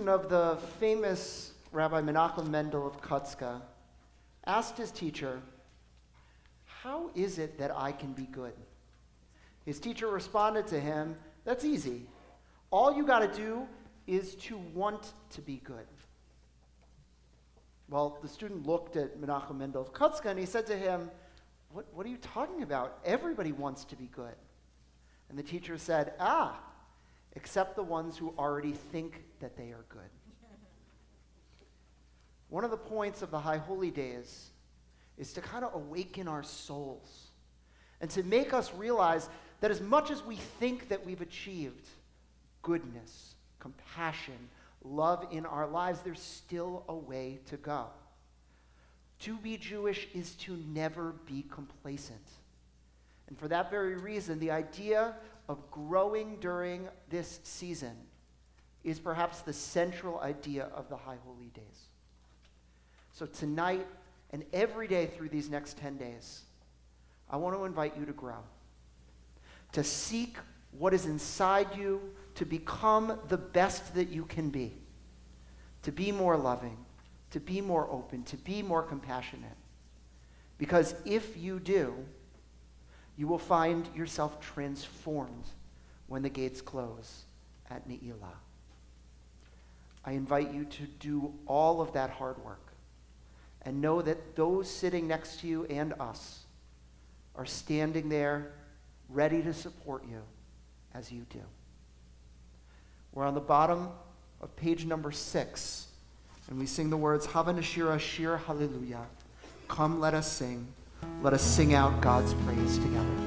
student of the famous Rabbi Menachem Mendel of Kutzka asked his teacher, "How is it that I can be good?" His teacher responded to him, "That's easy. All you got to do is to want to be good." Well, the student looked at Menachem Mendel of Kutzka and he said to him, What are you talking about? Everybody wants to be good." And the teacher said, except the ones who already think that they are good. One of the points of the High Holy Days is to kind of awaken our souls and to make us realize that as much as we think that we've achieved goodness, compassion, love in our lives, there's still a way to go. To be Jewish is to never be complacent. And for that very reason, the idea of growing during this season is perhaps the central idea of the High Holy Days. So tonight and every day through these next 10 days, I want to invite you to grow, to seek what is inside you, to become the best that you can be, to be more loving, to be more open, to be more compassionate. Because if you do, you will find yourself transformed when the gates close at Ne'ilah. I invite you to do all of that hard work and know that those sitting next to you and us are standing there ready to support you as you do. We're on the bottom of page number 6, and we sing the words, Hava Nashira Shir Hallelujah. Come, let us sing. Let us sing out God's praise together.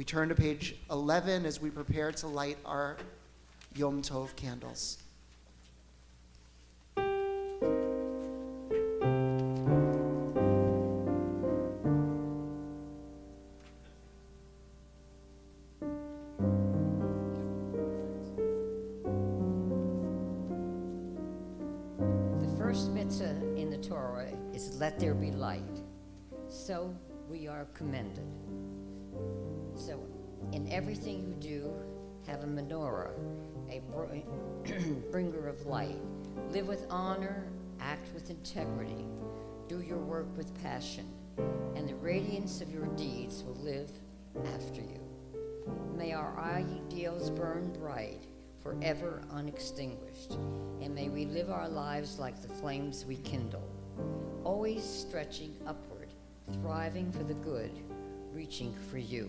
Turn to page 11 as we prepare to light our Yom Tov candles. The first mitzvah in the Torah is let there be light. So we are commended. So, in everything you do, have a menorah, a bringer of light. Live with honor, act with integrity, do your work with passion, and the radiance of your deeds will live after you. May our ideals burn bright, forever unextinguished, and may we live our lives like the flames we kindle, always stretching upward, thriving for the good, reaching for you.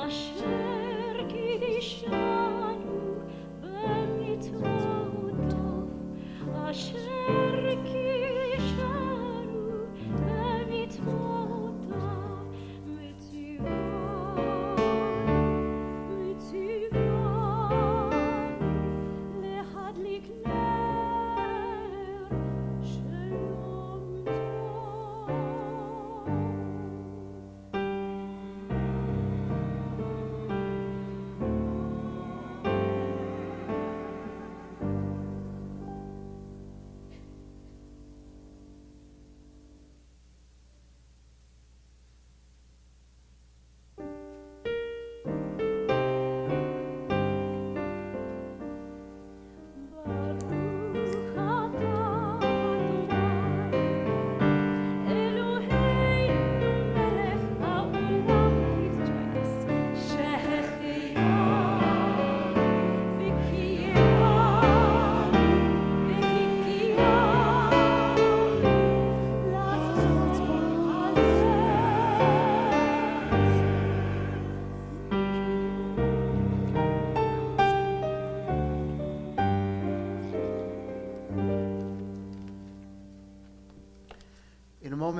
Asher kidishanu ben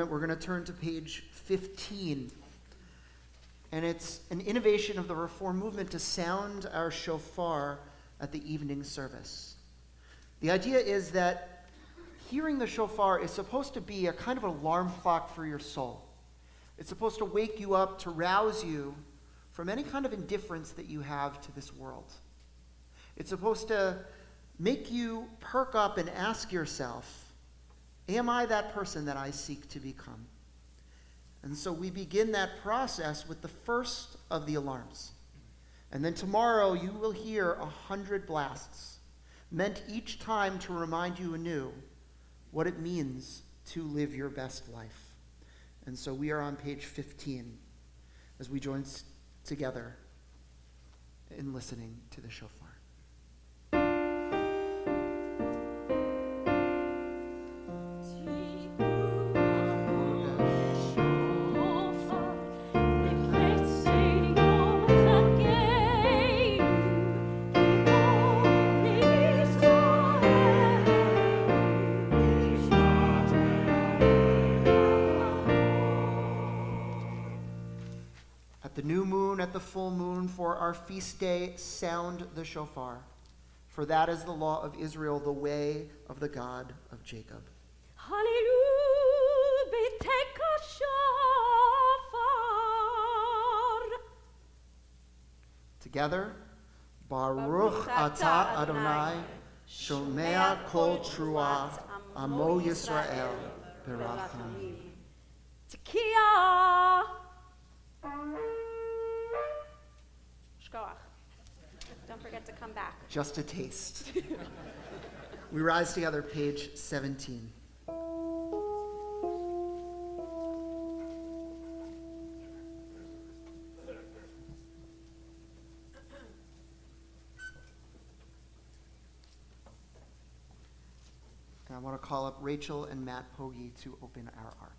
moment, we're going to turn to page 15. And it's an innovation of the Reform movement to sound our shofar at the evening service. The idea is that hearing the shofar is supposed to be a kind of alarm clock for your soul. It's supposed to wake you up, to rouse you from any kind of indifference that you have to this world. It's supposed to make you perk up and ask yourself, am I that person that I seek to become? And so we begin that process with the first of the alarms. And then tomorrow you will hear 100 blasts, meant each time to remind you anew what it means to live your best life. And so we are on page 15 as we join together in listening to the shofar. The new moon, at the full moon, for our feast day, sound the shofar. For that is the law of Israel, the way of the God of Jacob. Hallelujah, b'teka shofar. Together, Baruch atah Adonai, shomea kol truah, amo Yisrael, beracham. Tekiah. Shkoach. Don't forget to come back. Just a taste. We rise together, page 17. And I want to call up Rachel and Matt Pogi to open our ark.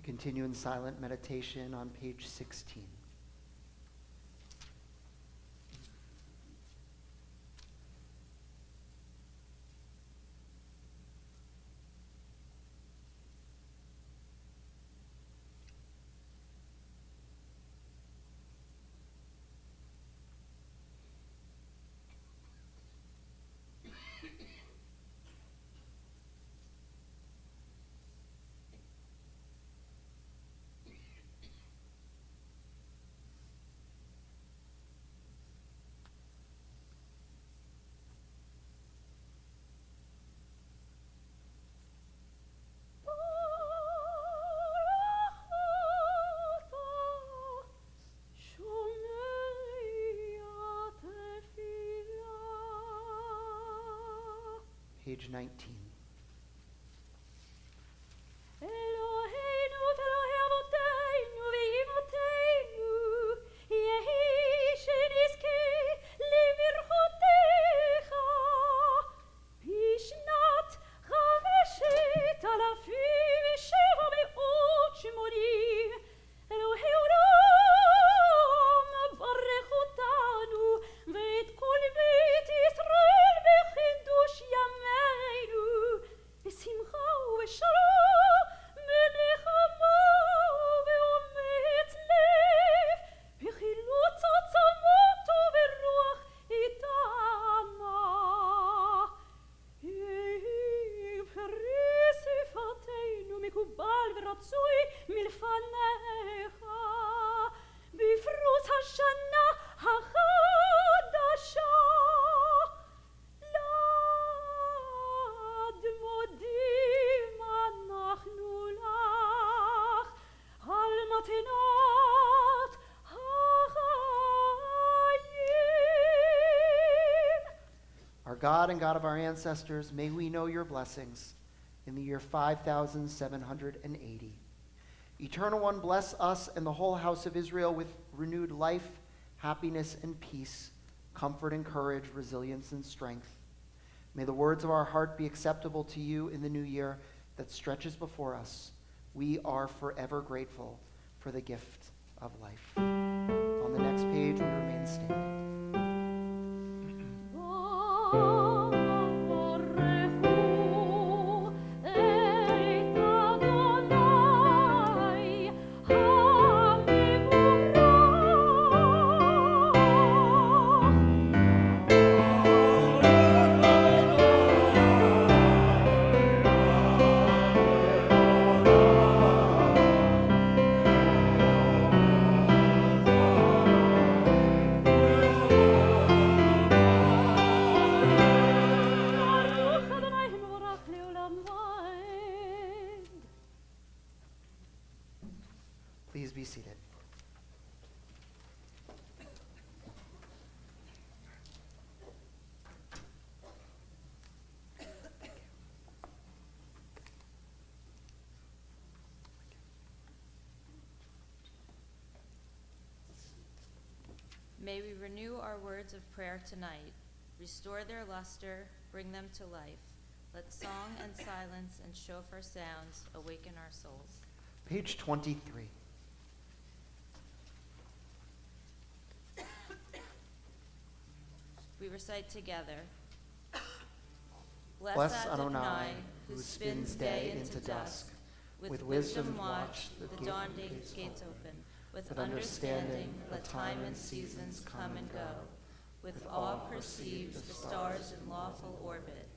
Continue in silent meditation on page 16. page 19. Eloheinu ve'Elohei Avotenu ve'Imotenu, Yehi shenizke levirchotecha, Bishnat chaveshet alafim v'sheva me'ot shemonim, Elohei olam barech otanu ve'et kol beit Yisrael bechidush yameinu, בשמחה ובשלום, בנחמה ובאומץ לב, בחילוץ עצמות וברוח איתנה. יהי פרי שפתנו מקובל ורצוי מלפניך, בפרוץ השנה החדשה. מודים אנחנו לך על מתנת החיים. Our God and God of our ancestors, may we know your blessings in the year 5780. Eternal One, bless us and the whole house of Israel with renewed life, happiness, and peace, comfort and courage, resilience and strength. May the words of our heart be acceptable to you in the new year that stretches before us. We are forever grateful for the gift of life. On the next page, we remain standing. Please be seated. May we renew our words of prayer tonight, restore their luster, bring them to life. Let song and silence and shofar sounds awaken our souls. Page 23. We recite together. Bless Adonai, who spins day into dusk. With wisdom watch the dawning gates open. With understanding let time and seasons come and go. With awe perceive the stars in lawful orbit.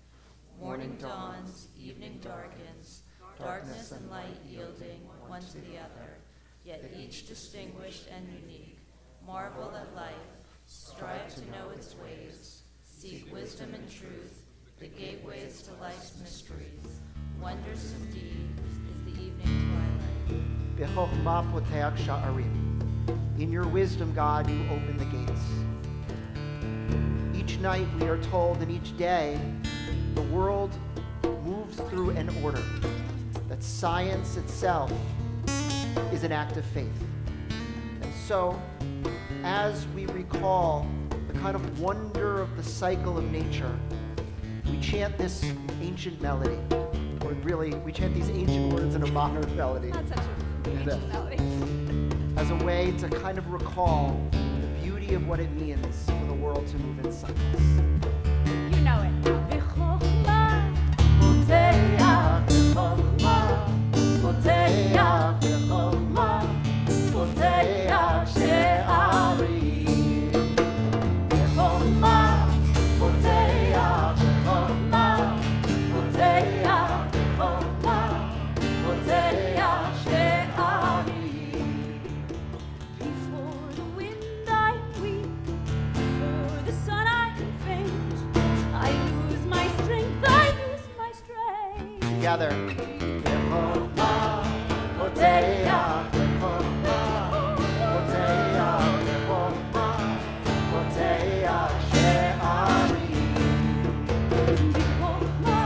Morning dawns, evening darkens, darkness and light yielding one to the other, yet each distinguished and unique. Marvel at life, strive to know its ways, seek wisdom and truth, the gateways to life's mysteries. Wondrous indeed is the evening twilight. B'chokhmah poteach sha'arim. In your wisdom, God, you open the gates. Each night we are told, and each day, the world moves through an order, that science itself is an act of faith. And so, as we recall the kind of wonder of the cycle of nature, we chant this ancient melody, or really, we chant these ancient words in a modern melody. That's such an ancient melody. As a way to kind of recall the beauty of what it means for the world to move in cycles. You know it. בחוכמה, פותח בחוכמה, פותח בחוכמה, פותח שערים. בחוכמה, פותח בחוכמה, פותח בחוכמה, פותח שערים. Before the wind I weep, before the sun I faint. I lose my strength, I lose my strength. Together. בחוכמה, פותח בחוכמה, פותח בחוכמה, פותח שערים. בחוכמה,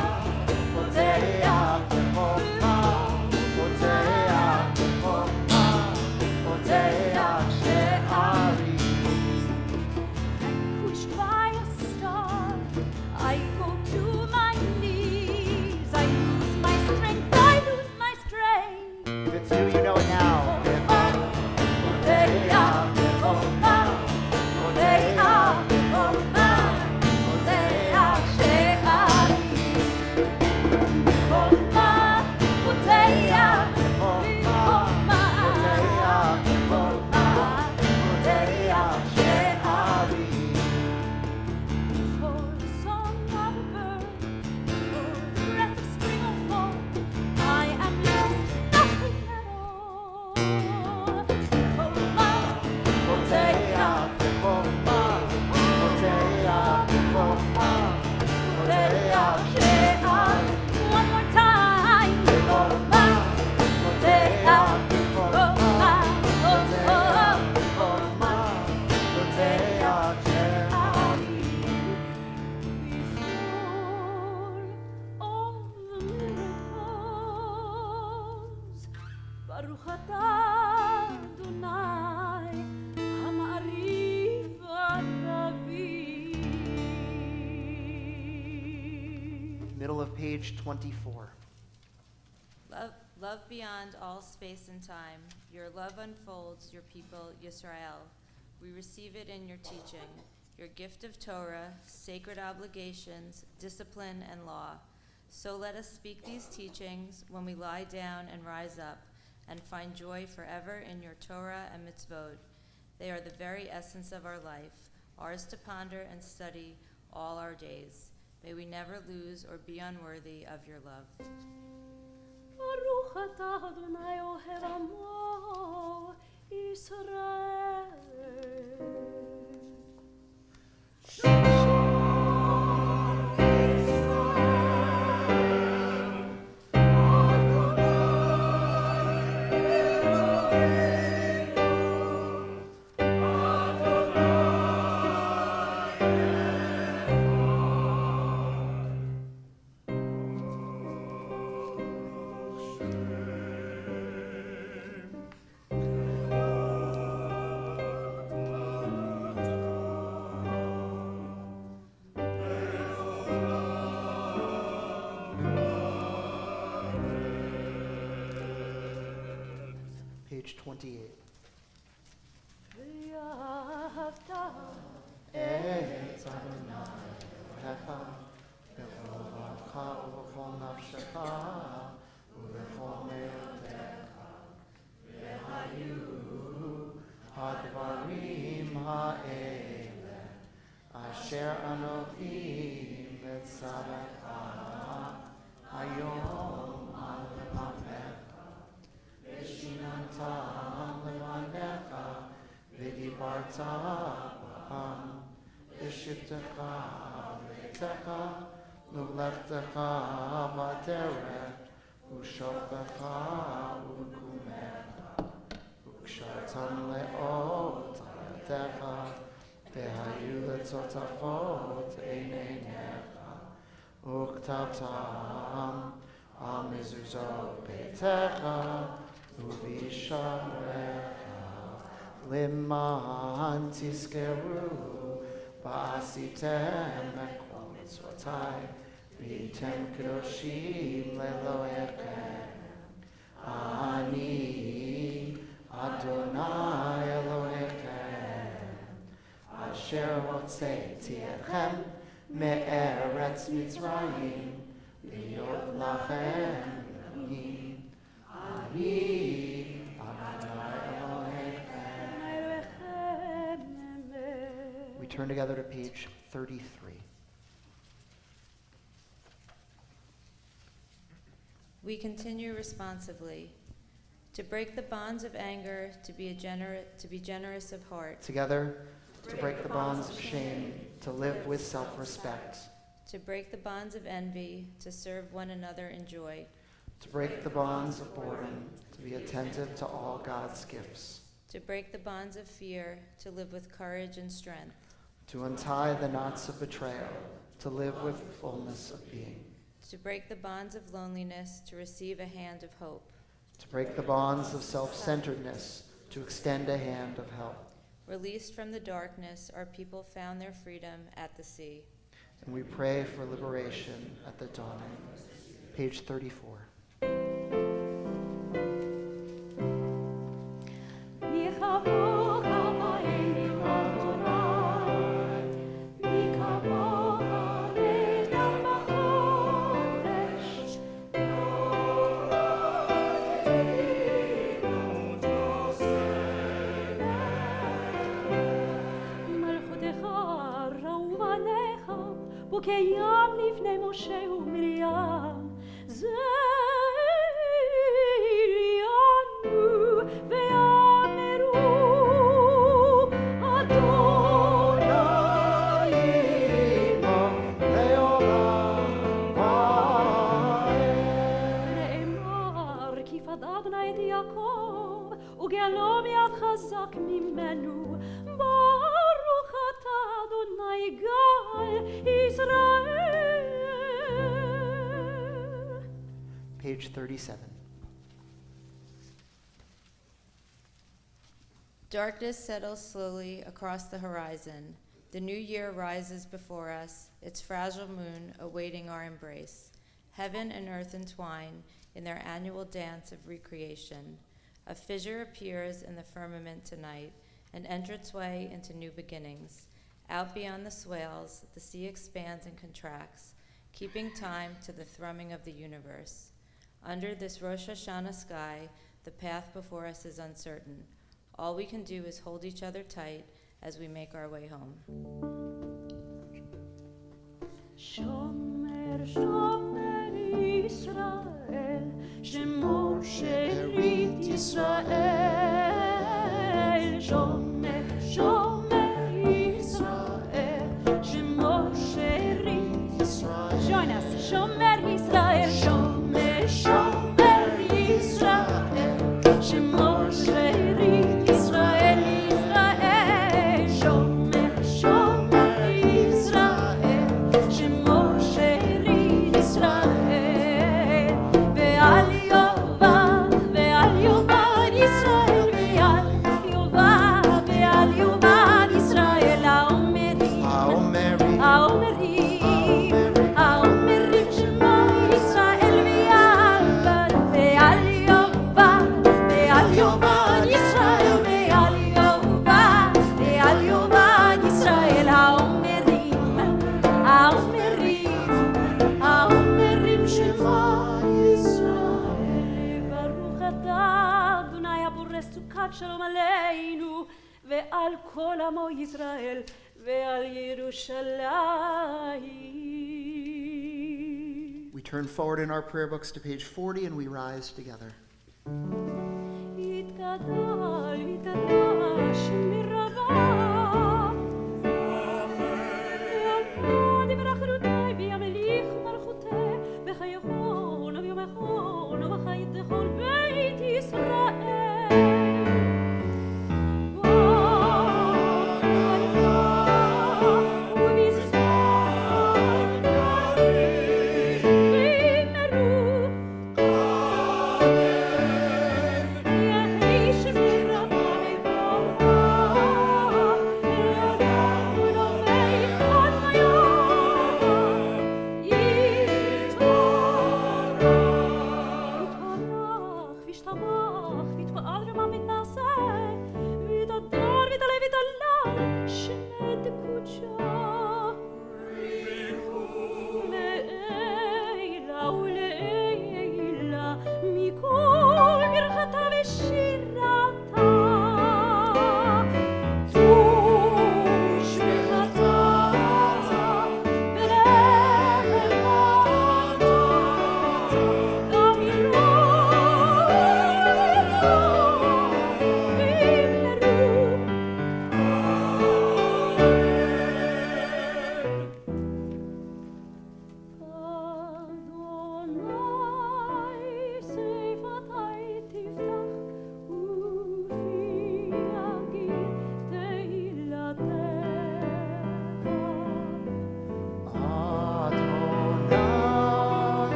Adonai, Ha'ma'ariv Ha'Navi. Middle of page 24. Love beyond all space and time. Your love unfolds your people, Yisrael. We receive it in your teaching, your gift of Torah, sacred obligations, discipline, and law. So let us speak these teachings when we lie down and rise up, and find joy forever in your Torah and mitzvot. They are the very essence of our life, ours to ponder and study all our days. May we never lose or be unworthy of your love. Baruch atah Adonai ohev amo Yisrael. Page 28. ואהבת את אדוני אלוהיך בכל לבבך ובכל נפשך ובכל מאודך. והיו הדברים האלה אשר אנוכי מצווך היום על לבבך ושיננתם לבניך ודיברת בם בשבתך ובביתך ובלכתך בדרך ושוכבך ובקומך וקשרתם לאות על ידיך והיו לטוטפות עיניך וכתבתם על מזוזות ביתך ובשעריך למען תזכרו ועשיתם את כל מצוותיי והייתם קדושים לאלוהיכם. אני אדוני אלוהיכם אשר הוצאתי אתכם מארץ מצרים להיות לכם אלוהים. אני אדוני אלוהיכם. We turn together to page 33. We continue responsively. To break the bonds of anger, to be generous of heart. Together, to break the bonds of shame, to live with self-respect. To break the bonds of envy, to serve one another in joy. To break the bonds of boredom, to be attentive to all God's gifts. To break the bonds of fear, to live with courage and strength. To untie the knots of betrayal, to live with fullness of being. To break the bonds of loneliness, to receive a hand of hope. To break the bonds of self-centeredness, to extend a hand of help. Released from the darkness, our people found their freedom at the sea. And we pray for liberation at the dawning. Page 34. וקיים לפני משה ומרים זרענו ואמרו אדוני עמו לעולם נאמר כי פדה אדוני את יעקב וגאלו מיד חזק ממנו ברוך אתה אדוני גאל Israel. Page 37. Darkness settles slowly across the horizon. The new year rises before us, its fragile moon awaiting our embrace. Heaven and earth entwine in their annual dance of recreation. A fissure appears in the firmament tonight, an entranceway into new beginnings. Out beyond the swales, the sea expands and contracts, keeping time to the thrumming of the universe. Under this Rosh Hashanah sky, the path before us is uncertain. All we can do is hold each other tight as we make our way home. Shomer, shomer Yisrael, Shemo sherit Yisrael. Shomer, shomer Yisrael, Shemo sherit Yisrael. Join us. Shomer Yisrael, shomer, shomer Yisrael, Shemo sherit Yisrael, Yisrael. Shomer, shomer Yisrael, Shemo sherit Yisrael. Ve'al yovad Yisrael, ve'al yovad Yisrael, האומרים שמו ישראל ve'al yovad Yisrael, ve'al yovad Yisrael, האומרים שמו ישראל. ברוך אתה אדוני הבורא סוכת שלום עלינו ועל כל עמו ישראל ועל ירושלים. We turn forward in our prayer books to page 40 and we rise together. יתגדל ויתגדש מרבה ועל יברך אלוהי וימליך מלכותה בחייכון וביומכון ובחיית כל בית ישראל.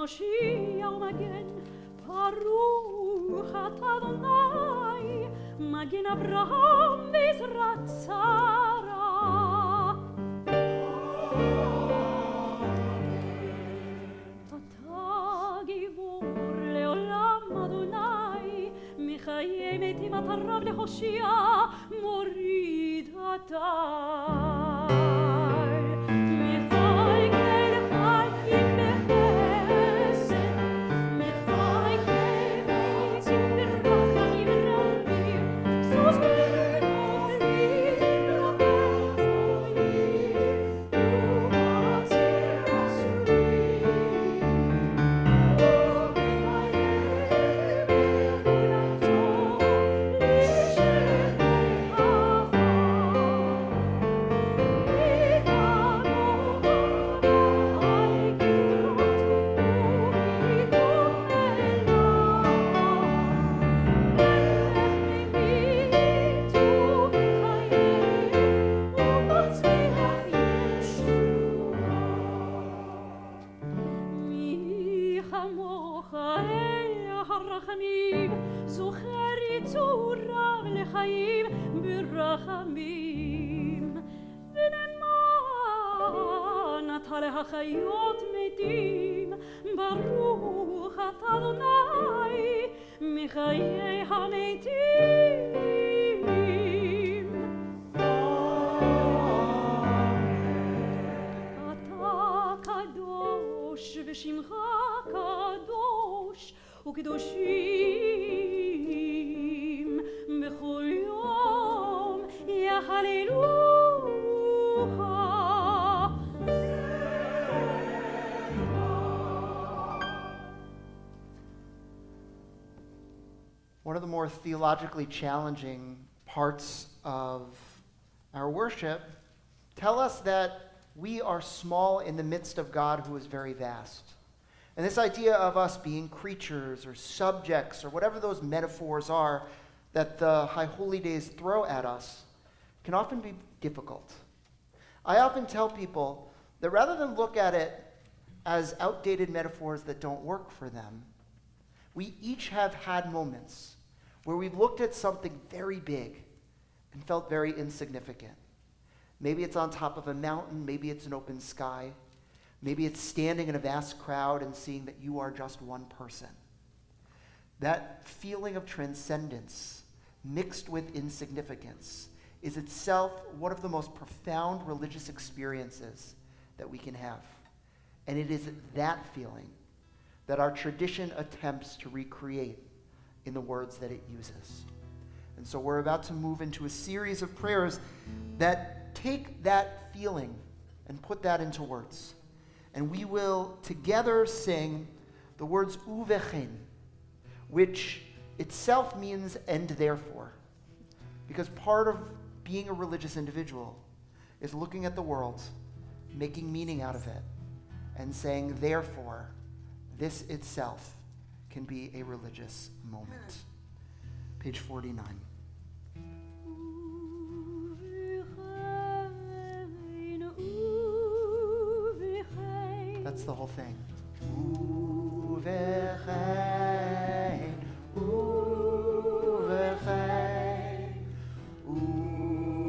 מושיע ומגן, ברוך אתה אדוני, מגן אברהם בעזרת שרה. אתה גיבור לעולם אדוני, מחיי מתים אתה רב להושיע, מוריד אתה. זוכר יצוריו לחיים ברחמים, ונאמן אתה להחיות מתים, ברוך אתה אדוני מחיי המתים. אתה קדוש ושמך קדוש וקדושים בכל יום יהללוך. One of the more theologically challenging parts of our worship tell us that we are small in the midst of God who is very vast. And this idea of us being creatures or subjects or whatever those metaphors are that the High Holy Days throw at us can often be difficult. I often tell people that rather than look at it as outdated metaphors that don't work for them, we each have had moments where we've looked at something very big and felt very insignificant. Maybe it's on top of a mountain, maybe it's an open sky. Maybe it's standing in a vast crowd and seeing that you are just one person. That feeling of transcendence mixed with insignificance is itself one of the most profound religious experiences that we can have. And it is that feeling that our tradition attempts to recreate in the words that it uses. And so we're about to move into a series of prayers that take that feeling and put that into words. And we will together sing the words uvechen, which itself means and therefore. Because part of being a religious individual is looking at the world, making meaning out of it, and saying, therefore, this itself can be a religious moment. Page 49. That's the whole thing. Uvechein, uvechein, uvechein,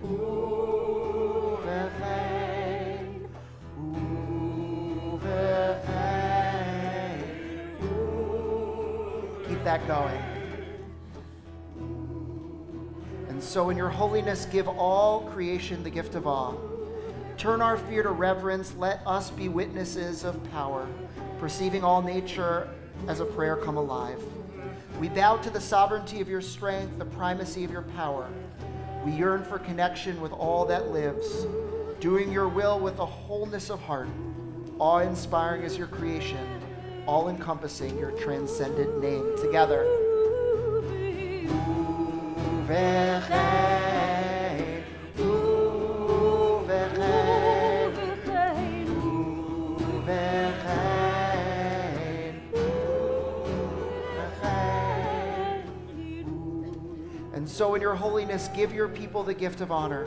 uvechein, uvechein. Keep that going. And so in your holiness, give all creation the gift of awe. Turn our fear to reverence. Let us be witnesses of power, perceiving all nature as a prayer come alive. We bow to the sovereignty of your strength, the primacy of your power. We yearn for connection with all that lives, doing your will with a wholeness of heart. Awe-inspiring is your creation, all-encompassing your transcendent name. Together. So in your holiness, give your people the gift of honor.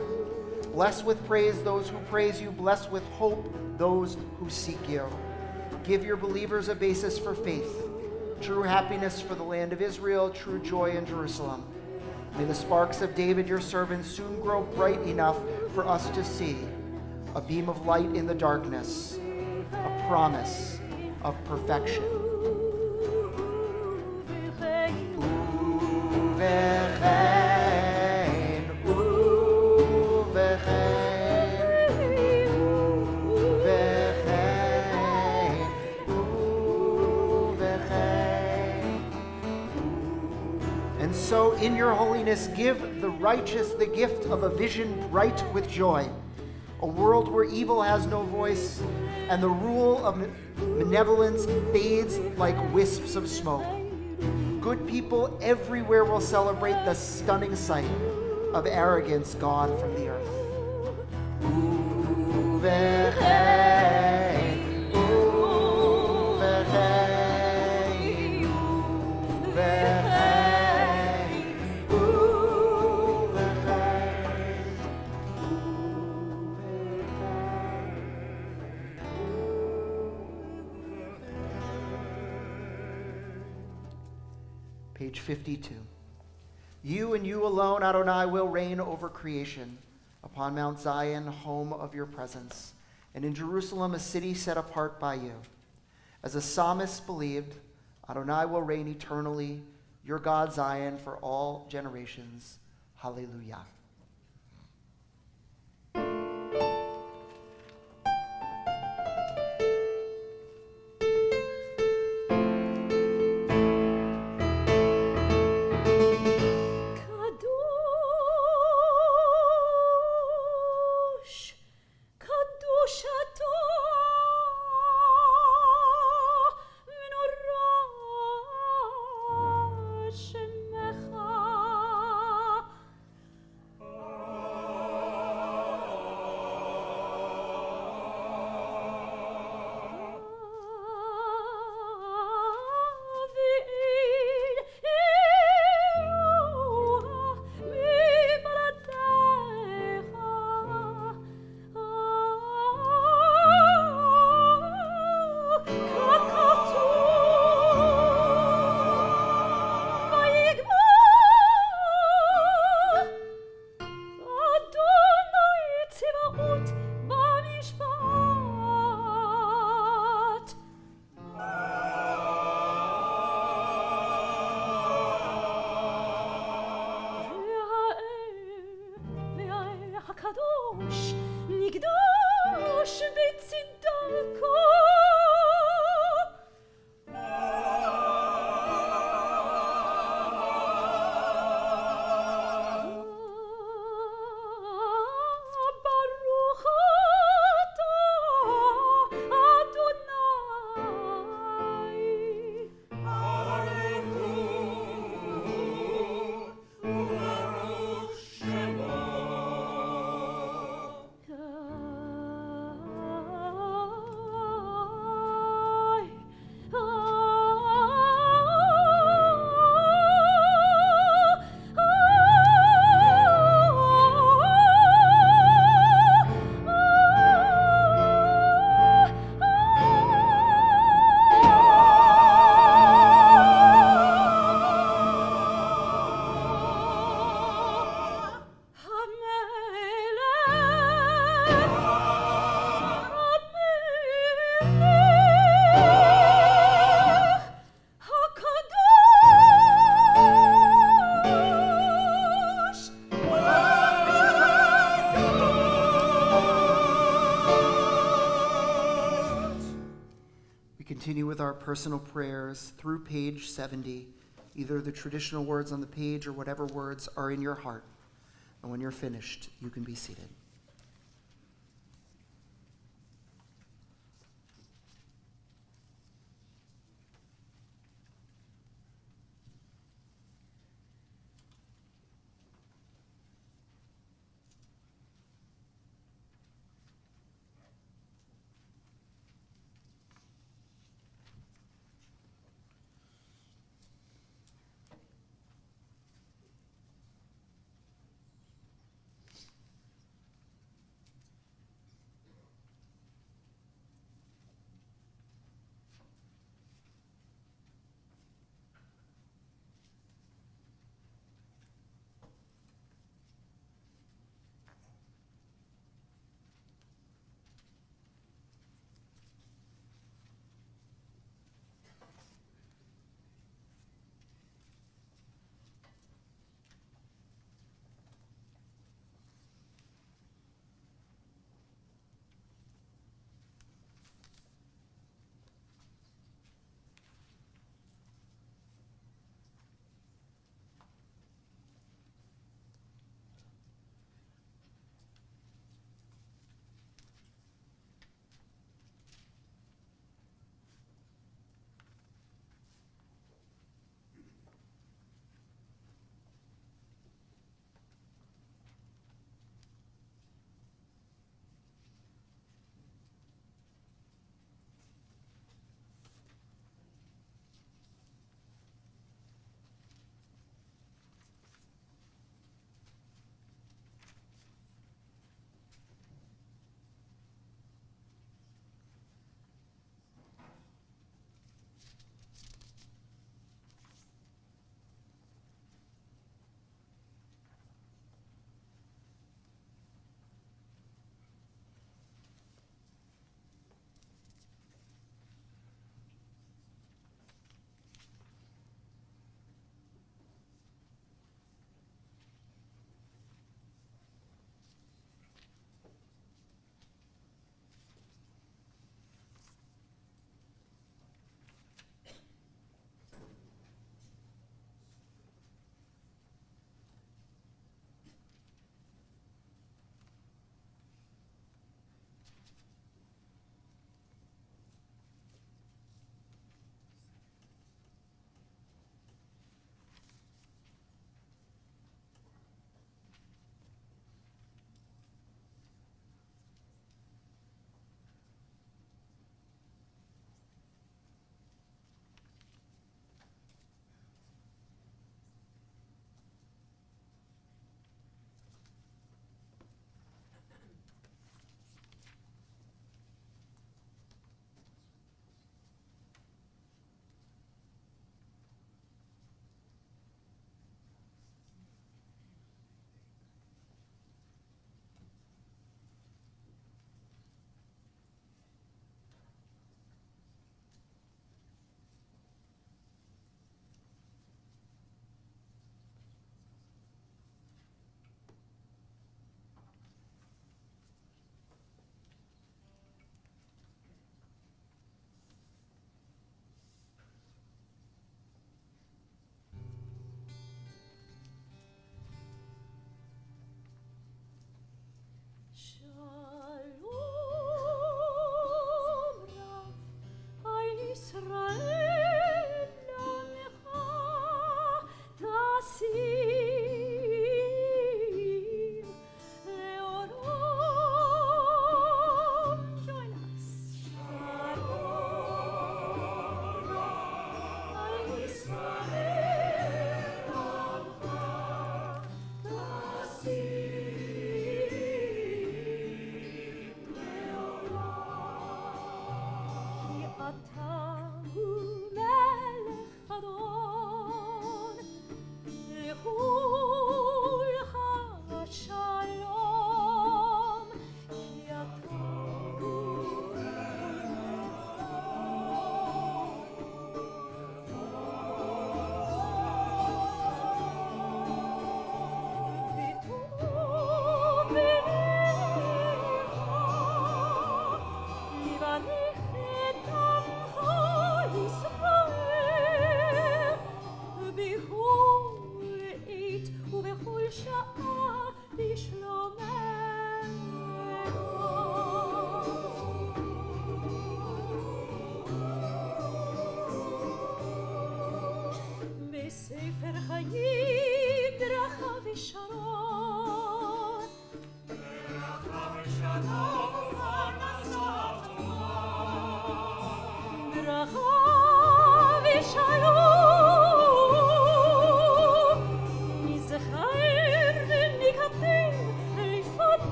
Bless with praise those who praise you. Bless with hope those who seek you. Give your believers a basis for faith, true happiness for the land of Israel, true joy in Jerusalem. May the sparks of David, your servant, soon grow bright enough for us to see a beam of light in the darkness, a promise of perfection. And so in your holiness, give the righteous the gift of a vision bright with joy, a world where evil has no voice, and the rule of benevolence fades like wisps of smoke. Good people everywhere will celebrate the stunning sight of arrogance gone from the earth. Page 52. You and you alone, Adonai, will reign over creation upon Mount Zion, home of your presence, and in Jerusalem, a city set apart by you. As the psalmist believed, Adonai will reign eternally, your God Zion, for all generations. Hallelujah. Continue with our personal prayers through page 70, either the traditional words on the page or whatever words are in your heart. And when you're finished, you can be seated.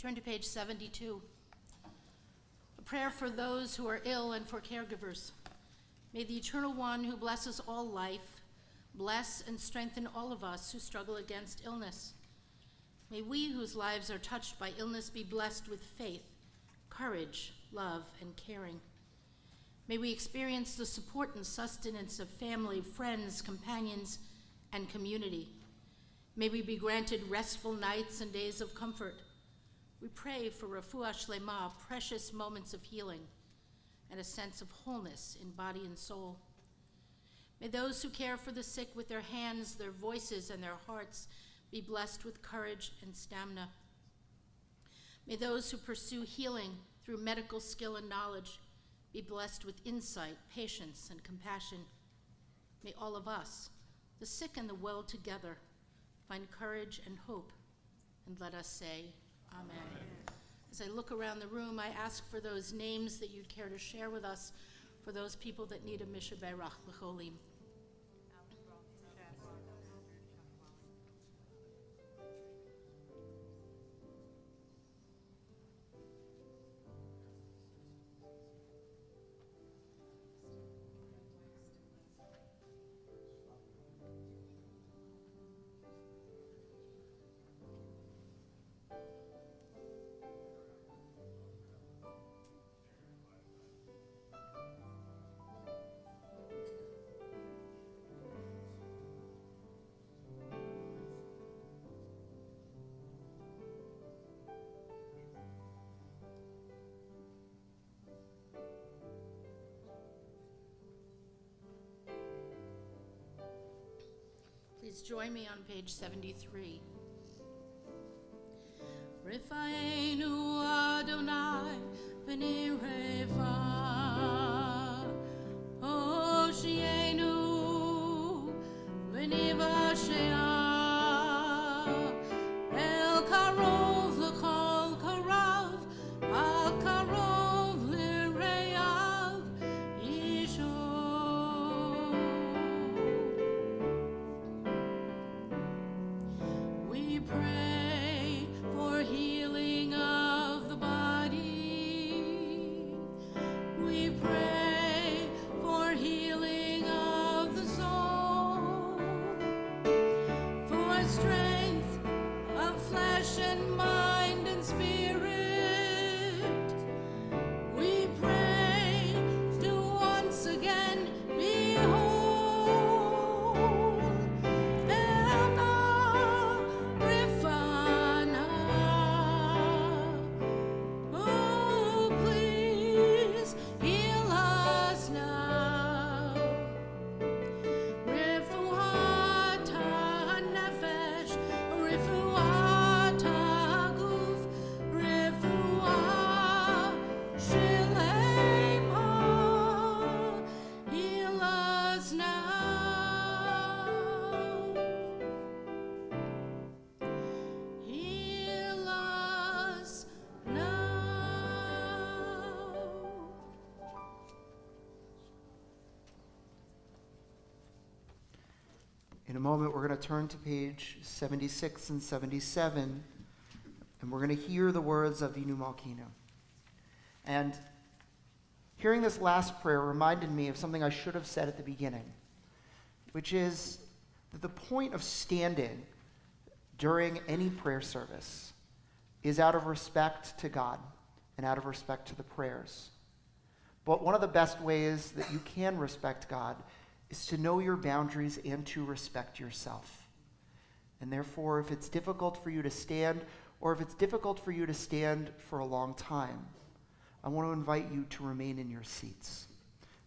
Turn to page 72. A prayer for those who are ill and for caregivers. May the Eternal One who blesses all life bless and strengthen all of us who struggle against illness. May we whose lives are touched by illness be blessed with faith, courage, love, and caring. May we experience the support and sustenance of family, friends, companions, and community. May we be granted restful nights and days of comfort. We pray for refuah shlema, precious moments of healing, and a sense of wholeness in body and soul. May those who care for the sick with their hands, their voices, and their hearts be blessed with courage and stamina. May those who pursue healing through medical skill and knowledge be blessed with insight, patience, and compassion. May all of us, the sick and the well together, find courage and hope, and let us say, Amen. As I look around the room, I ask for those names that you'd care to share with us, for those people that need a Misha Beirach L'cholim. Please join me on page 73. Rifa'enu Adonai v'nirefa, Hoshienu v'nivashea, El karov l'chol karav, Al karov l'reyav, Isho. We pray for healing of the body. We pray for healing of the soul, for strength of flesh and mind and spirit. We pray to once again be whole. Oh, please heal us now. Refuat ha-nefesh, refuat ha-guf, refuah shlema. Heal us now. Heal us now. In a moment, we're going to turn to page 76 and 77, and we're going to hear the words of Vinu Malkinu. And hearing this last prayer reminded me of something I should have said at the beginning, which is that the point of standing during any prayer service is out of respect to God and out of respect to the prayers. But one of the best ways that you can respect God is to know your boundaries and to respect yourself. And therefore, if it's difficult for you to stand, or if it's difficult for you to stand for a long time, I want to invite you to remain in your seats.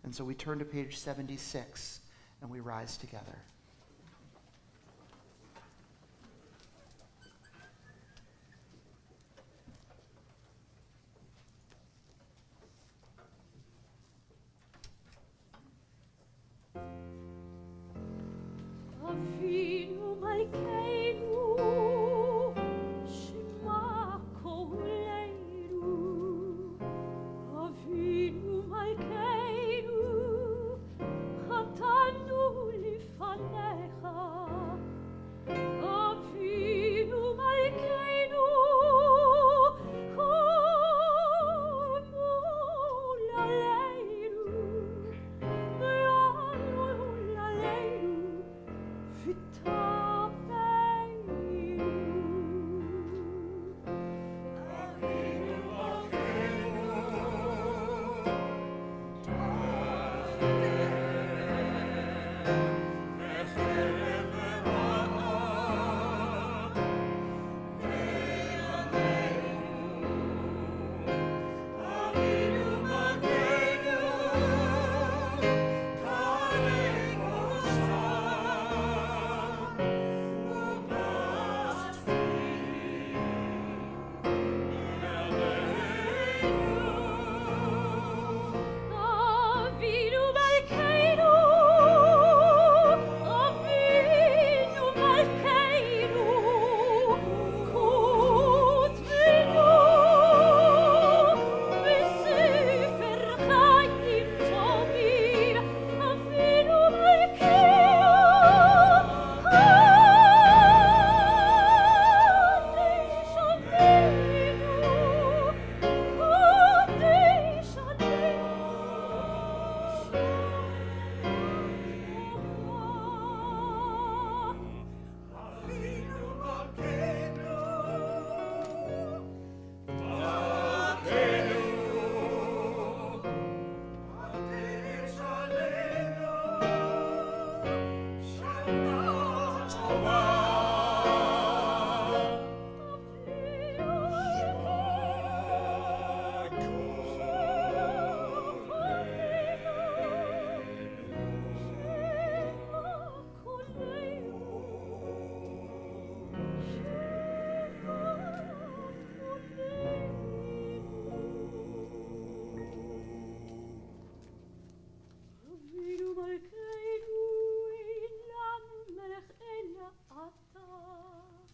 And so we turn to page 76 and we rise together. Avinu Malkeinu, Shema Koleinu. Avinu Malkeinu, Chatanu lifanecha. Avinu Malkeinu,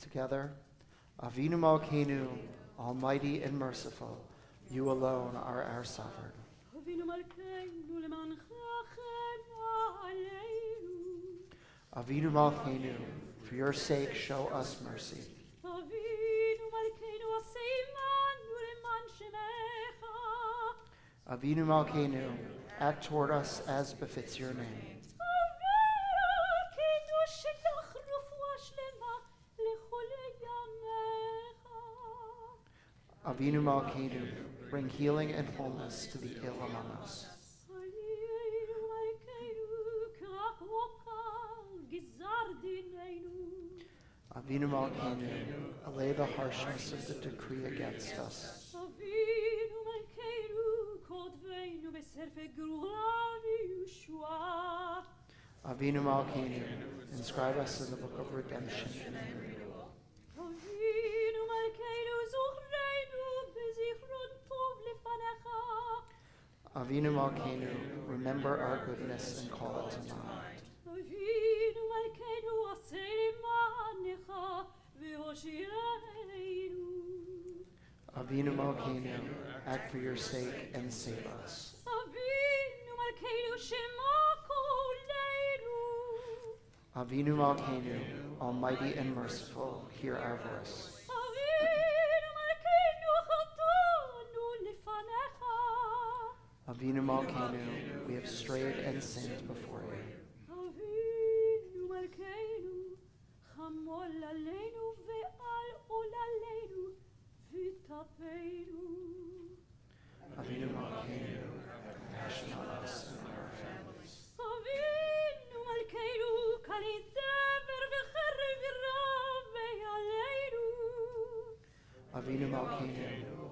Together, Avinu Malkeinu, almighty and merciful, you alone are our sovereign. אבינו מלכנו למענך חן עלינו. Avinu Malkeinu, for your sake, show us mercy. אבינו מלכנו עשה עמנו למען שמך. Avinu Malkeinu, act toward us as befits your name. אבינו שלח רפואה שלמה לחולי ימיך. Avinu Malkeinu, bring healing and wholeness to the ill among us. אבינו מלכנו קרא ווקר גזר דיננו. Avinu Malkeinu, allay the harshness of the decree against us. אבינו מלכנו כותבנו בספר גבורה וישועה. Avinu Malkeinu, inscribe us in the book of redemption. אבינו מלכנו זוכרנו בזיכרון טוב לפניך. Avinu Malkeinu, remember our goodness and call it to mind. אבינו מלכנו עשה למענך והושיענו. Avinu Malkeinu, act for your sake and save us. אבינו מלכנו שמע קולנו. Avinu Malkeinu, almighty and merciful, hear our voice. אבינו מלכנו חטאנו לפניך. Avinu Malkeinu, we have strayed and sinned before you. אבינו מלכנו חמול עלינו ועל עוללינו וטפנו. Avinu Malkeinu, have compassion on us and on our families. אבינו מלכנו כלי דבר וחרב ורב עלינו. Avinu Malkeinu,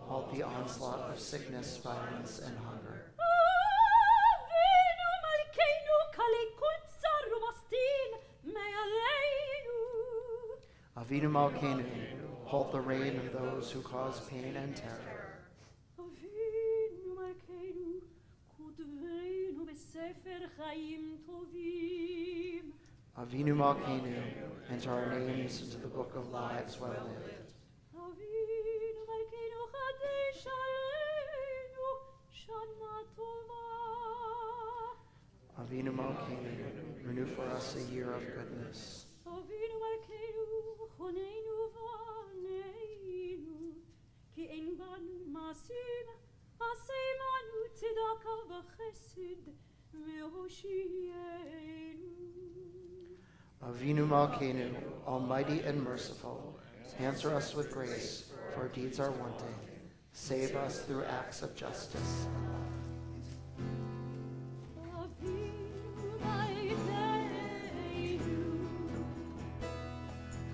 halt the onslaught of sickness, violence, and hunger. אבינו מלכנו כלי כל צר ומסטין מעלינו. Avinu Malkeinu, halt the reign of those who cause pain and terror. אבינו מלכנו כותבנו בספר חיים טובים. Avinu Malkeinu, enter our names into the book of lives well lived. אבינו מלכנו חדש עלינו שנה טובה. Avinu Malkeinu, renew for us a year of goodness. אבינו מלכנו חוננו ועננו כי אין בנו מעשים עשה עמנו צדקה וחסד והושיענו. Avinu Malkeinu, almighty and merciful, answer us with grace, for our deeds are wanting. Save us through acts of justice. אבינו מלכנו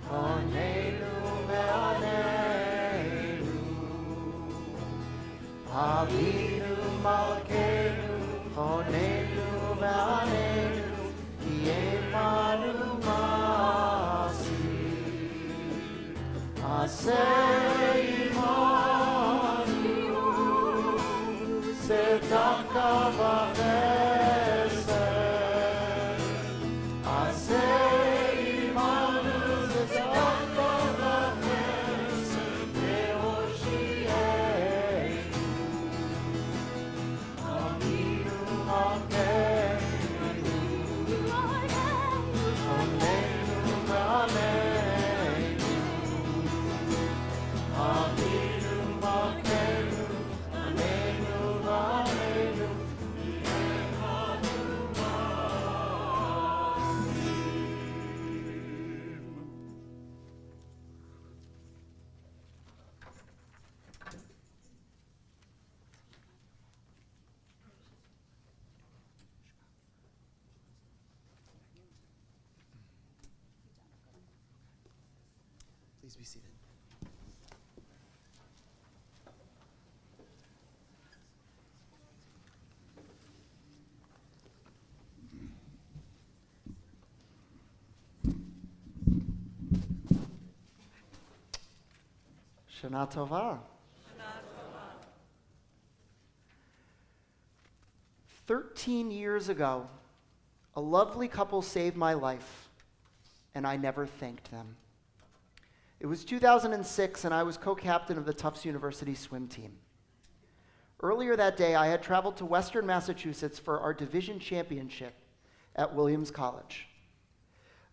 Honenu ve'anenu, Avinu Malkeinu, Honenu ve'anenu, Ki emanu masi, Aseh imanu, Tzedaka v'chesed, Aseh imanu, Tzedaka v'chesed, ve'hoshi'enu. Avinu Malkeinu, Honenu ve'anenu, Avinu Malkeinu, Honenu ve'anenu, Ki emanu Please be seated. Shana Tova. 13 years ago, a lovely couple saved my life, and I never thanked them. It was 2006, and I was co-captain of the Tufts University swim team. Earlier that day, I had traveled to Western Massachusetts for our division championship at Williams College.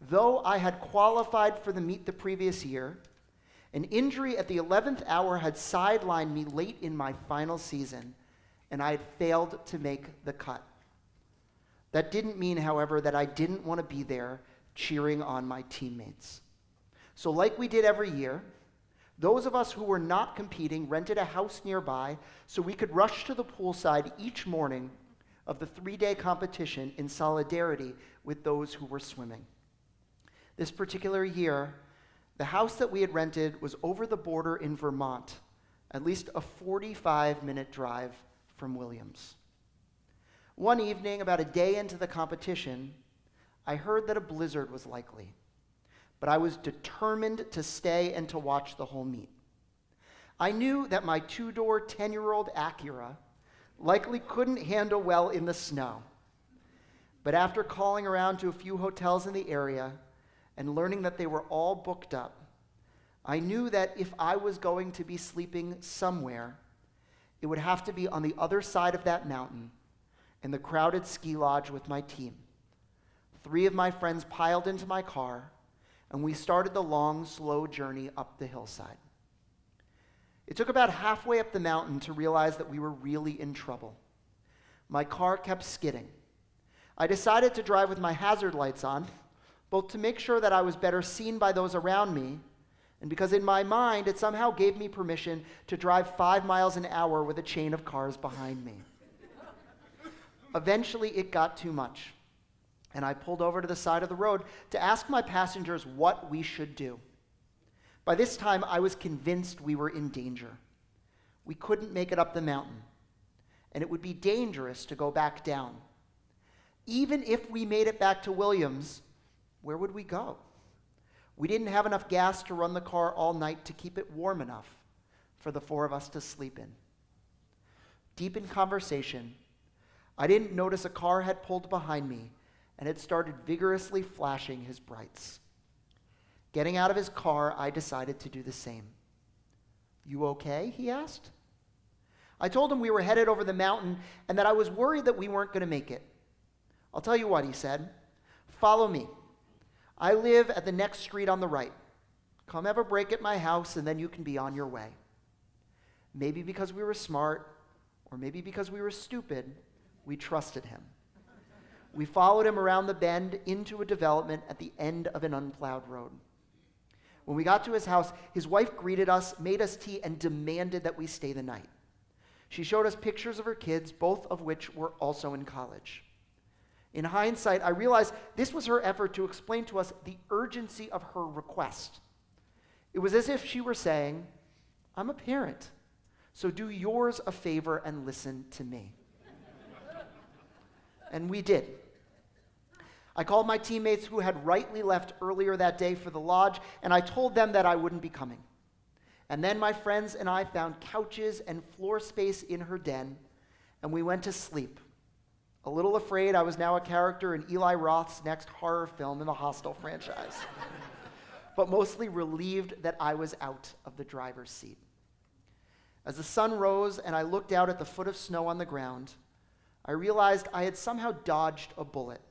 Though I had qualified for the meet the previous year, an injury at the 11th hour had sidelined me late in my final season, and I had failed to make the cut. That didn't mean, however, that I didn't want to be there cheering on my teammates. So like we did every year, those of us who were not competing rented a house nearby so we could rush to the poolside each morning of the 3-day competition in solidarity with those who were swimming. This particular year, the house that we had rented was over the border in Vermont, at least a 45-minute drive from Williams. One evening, about a day into the competition, I heard that a blizzard was likely, but I was determined to stay and to watch the whole meet. I knew that my 2-door, 10-year-old Acura likely couldn't handle well in the snow. But after calling around to a few hotels in the area and learning that they were all booked up, I knew that if I was going to be sleeping somewhere, it would have to be on the other side of that mountain in the crowded ski lodge with my team. 3 of my friends piled into my car, and we started the long, slow journey up the hillside. It took about halfway up the mountain to realize that we were really in trouble. My car kept skidding. I decided to drive with my hazard lights on, both to make sure that I was better seen by those around me, and because in my mind it somehow gave me permission to drive 5 miles an hour with a chain of cars behind me. Eventually it got too much, and I pulled over to the side of the road to ask my passengers what we should do. By this time, I was convinced we were in danger. We couldn't make it up the mountain, and it would be dangerous to go back down. Even if we made it back to Williams, where would we go? We didn't have enough gas to run the car all night to keep it warm enough for the 4 of us to sleep in. Deep in conversation, I didn't notice a car had pulled behind me and had started vigorously flashing his brights. Getting out of his car, I decided to do the same. "You okay?" he asked. I told him we were headed over the mountain and that I was worried that we weren't going to make it. "I'll tell you what," he said. "Follow me. I live at the next street on the right. Come have a break at my house and then you can be on your way." Maybe because we were smart, or maybe because we were stupid, we trusted him. We followed him around the bend into a development at the end of an unplowed road. When we got to his house, his wife greeted us, made us tea, and demanded that we stay the night. She showed us pictures of her kids, both of which were also in college. In hindsight, I realized this was her effort to explain to us the urgency of her request. It was as if she were saying, "I'm a parent, so do yours a favor and listen to me." And we did. I called my teammates who had rightly left earlier that day for the lodge, and I told them that I wouldn't be coming. And then my friends and I found couches and floor space in her den, and we went to sleep. A little afraid I was now a character in Eli Roth's next horror film in the Hostel franchise, but mostly relieved that I was out of the driver's seat. As the sun rose and I looked out at the foot of snow on the ground, I realized I had somehow dodged a bullet.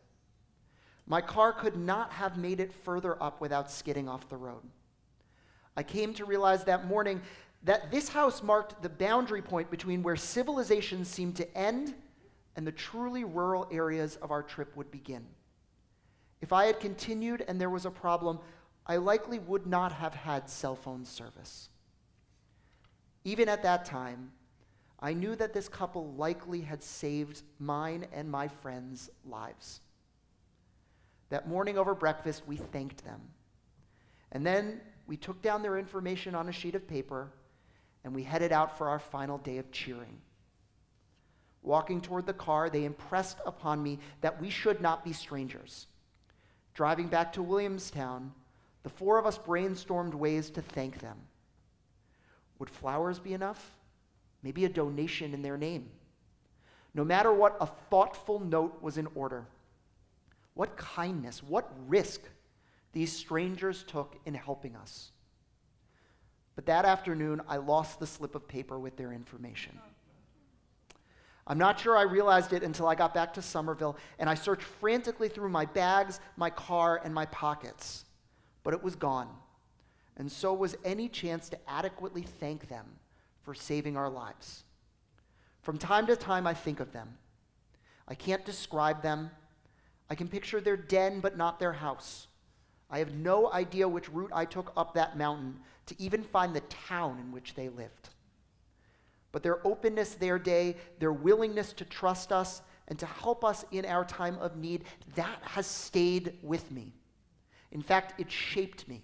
My car could not have made it further up without skidding off the road. I came to realize that morning that this house marked the boundary point between where civilization seemed to end and the truly rural areas of our trip would begin. If I had continued and there was a problem, I likely would not have had cell phone service. Even at that time, I knew that this couple likely had saved mine and my friends' lives. That morning over breakfast, we thanked them. And then we took down their information on a sheet of paper, and we headed out for our final day of cheering. Walking toward the car, they impressed upon me that we should not be strangers. Driving back to Williamstown, the 4 of us brainstormed ways to thank them. Would flowers be enough? Maybe a donation in their name. No matter what, a thoughtful note was in order. What kindness, what risk these strangers took in helping us. but that afternoon I lost the slip of paper with their information. I'm not sure I realized it until I got back to Somerville and I searched frantically through my bags, my car, and my pockets. But it was gone. And so was any chance to adequately thank them for saving our lives. From time to time, I think of them. I can't describe them. I can picture their den, but not their house. I have no idea which route I took up that mountain to even find the town in which they lived. But their openness their day, their willingness to trust us and to help us in our time of need, that has stayed with me. In fact, it shaped me.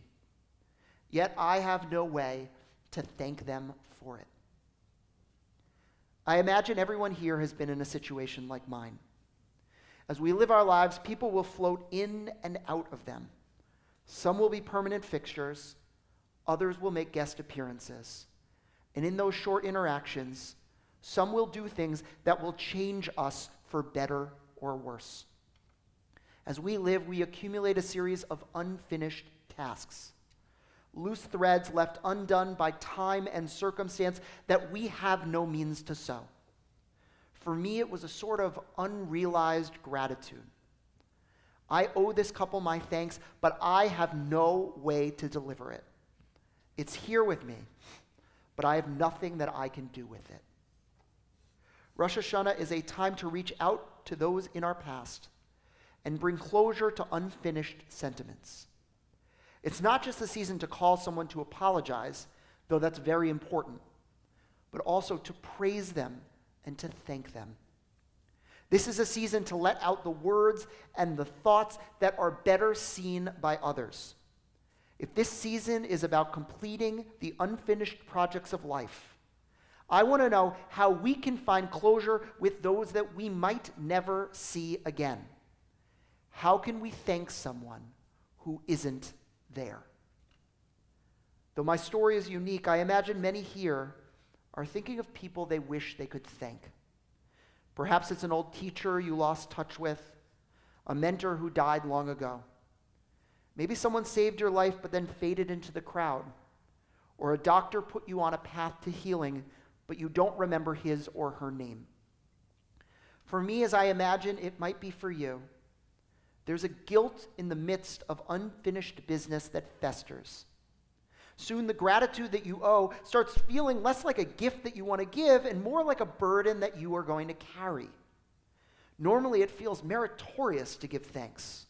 Yet I have no way to thank them for it. I imagine everyone here has been in a situation like mine. As we live our lives, people will float in and out of them. Some will be permanent fixtures, others will make guest appearances. And in those short interactions, some will do things that will change us for better or worse. As we live, we accumulate a series of unfinished tasks, loose threads left undone by time and circumstance that we have no means to sew. For me, it was a sort of unrealized gratitude. I owe this couple my thanks, but I have no way to deliver it. It's here with me, but I have nothing that I can do with it. Rosh Hashanah is a time to reach out to those in our past and bring closure to unfinished sentiments. It's not just a season to call someone to apologize, though that's very important, but also to praise them and to thank them. This is a season to let out the words and the thoughts that are better seen by others. If this season is about completing the unfinished projects of life, I want to know how we can find closure with those that we might never see again. How can we thank someone who isn't there? Though my story is unique, I imagine many here are thinking of people they wish they could thank. Perhaps it's an old teacher you lost touch with, a mentor who died long ago. Maybe someone saved your life but then faded into the crowd, or a doctor put you on a path to healing, but you don't remember his or her name. For me, as I imagine it might be for you, there's a guilt in the midst of unfinished business that festers. Soon the gratitude that you owe starts feeling less like a gift that you want to give and more like a burden that you are going to carry. Normally it feels meritorious to give thanks,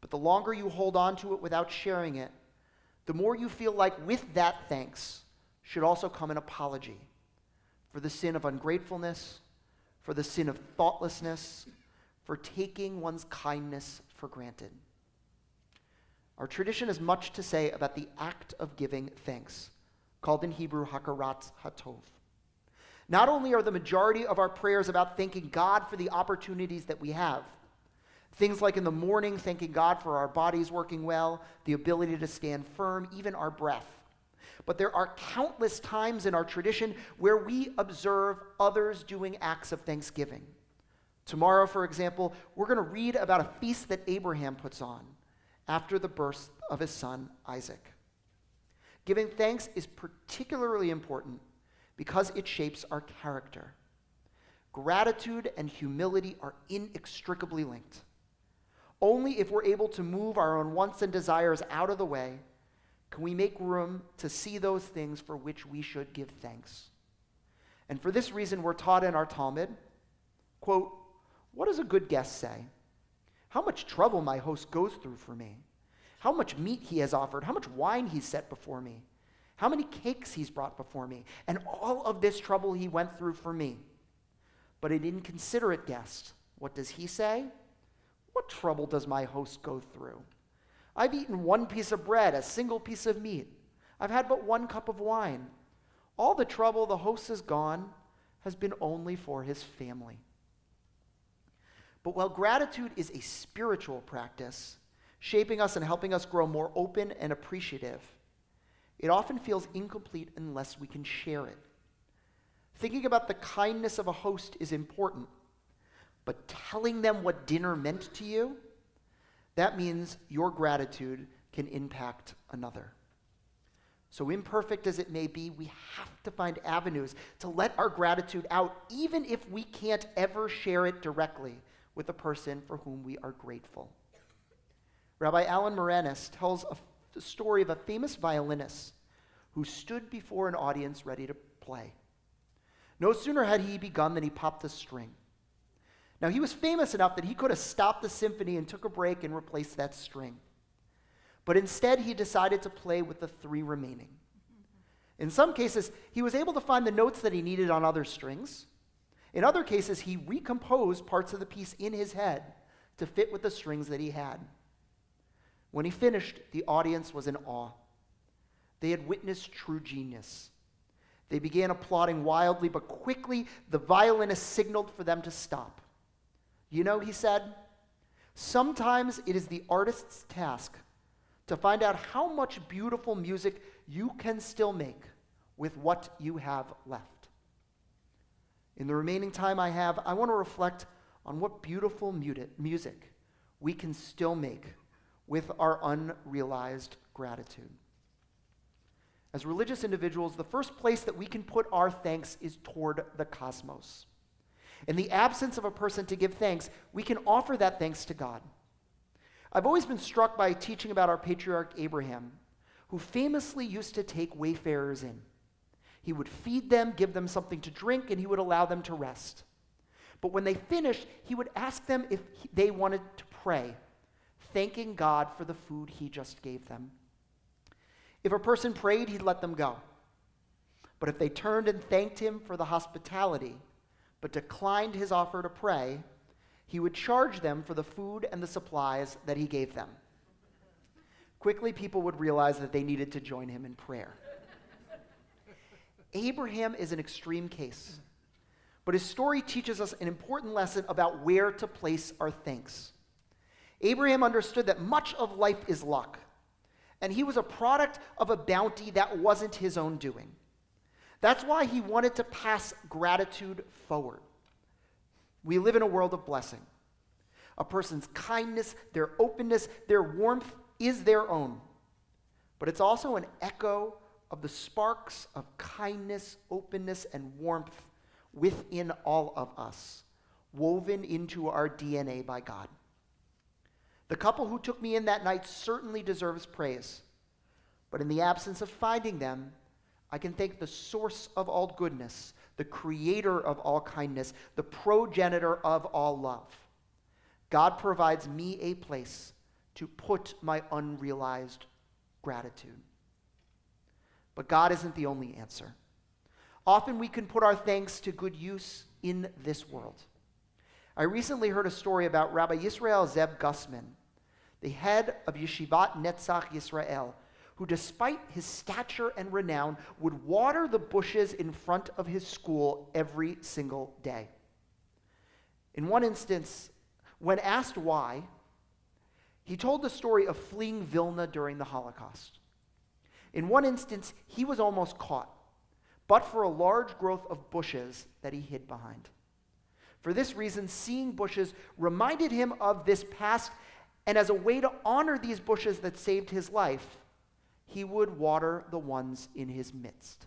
but the longer you hold on to it without sharing it, the more you feel like with that thanks should also come an apology for the sin of ungratefulness, for the sin of thoughtlessness, for taking one's kindness for granted. Our tradition has much to say about the act of giving thanks, called in Hebrew hakarat hatov. Not only are the majority of our prayers about thanking God for the opportunities that we have, things like in the morning thanking God for our bodies working well, the ability to stand firm, even our breath. But there are countless times in our tradition where we observe others doing acts of thanksgiving. Tomorrow, for example, we're going to read about a feast that Abraham puts on after the birth of his son, Isaac. Giving thanks is particularly important because it shapes our character. Gratitude and humility are inextricably linked. Only if we're able to move our own wants and desires out of the way can we make room to see those things for which we should give thanks. And for this reason, we're taught in our Talmud, quote, "What does a good guest say? How much trouble my host goes through for me. How much meat he has offered. How much wine he's set before me. How many cakes he's brought before me. And all of this trouble he went through for me. But an inconsiderate guest, what does he say? What trouble does my host go through? I've eaten one piece of bread, a single piece of meat. I've had but one cup of wine. All the trouble the host has gone has been only for his family." But while gratitude is a spiritual practice, shaping us and helping us grow more open and appreciative, it often feels incomplete unless we can share it. Thinking about the kindness of a host is important, but telling them what dinner meant to you, that means your gratitude can impact another. So imperfect as it may be, we have to find avenues to let our gratitude out, even if we can't ever share it directly with the person for whom we are grateful. Rabbi Alan Moranis tells the story of a famous violinist who stood before an audience ready to play. No sooner had he begun than he popped a string. Now, he was famous enough that he could have stopped the symphony and took a break and replaced that string. But instead, he decided to play with the 3 remaining. In some cases, he was able to find the notes that he needed on other strings. In other cases, he recomposed parts of the piece in his head to fit with the strings that he had. When he finished, the audience was in awe. They had witnessed true genius. They began applauding wildly, but quickly the violinist signaled for them to stop. You know, he said, sometimes it is the artist's task to find out how much beautiful music you can still make with what you have left. In the remaining time I have, I want to reflect on what beautiful music we can still make with our unrealized gratitude. As religious individuals, the first place that we can put our thanks is toward the cosmos. In the absence of a person to give thanks, we can offer that thanks to God. I've always been struck by teaching about our patriarch Abraham, who famously used to take wayfarers in. He would feed them, give them something to drink, and he would allow them to rest. But when they finished, he would ask them if they wanted to pray, thanking God for the food he just gave them. If a person prayed, he'd let them go. But if they turned and thanked him for the hospitality, but declined his offer to pray, he would charge them for the food and the supplies that he gave them. Quickly, people would realize that they needed to join him in prayer. Abraham is an extreme case, but his story teaches us an important lesson about where to place our thanks. Abraham understood that much of life is luck, and he was a product of a bounty that wasn't his own doing. That's why he wanted to pass gratitude forward. We live in a world of blessing. A person's kindness, their openness, their warmth is their own. But it's also an echo of the sparks of kindness, openness, and warmth within all of us, woven into our DNA by God. The couple who took me in that night certainly deserves praise. But in the absence of finding them, I can thank the source of all goodness, the creator of all kindness, the progenitor of all love. God provides me a place to put my unrealized gratitude. But God isn't the only answer. Often we can put our thanks to good use in this world. I recently heard a story about Rabbi Yisrael Zev Gussman, the head of Yeshivat Netzach Yisrael, who despite his stature and renown would water the bushes in front of his school every single day. In one instance, when asked why, he told the story of fleeing Vilna during the Holocaust. In one instance, he was almost caught, but for a large growth of bushes that he hid behind. For this reason, seeing bushes reminded him of this past, and as a way to honor these bushes that saved his life, he would water the ones in his midst.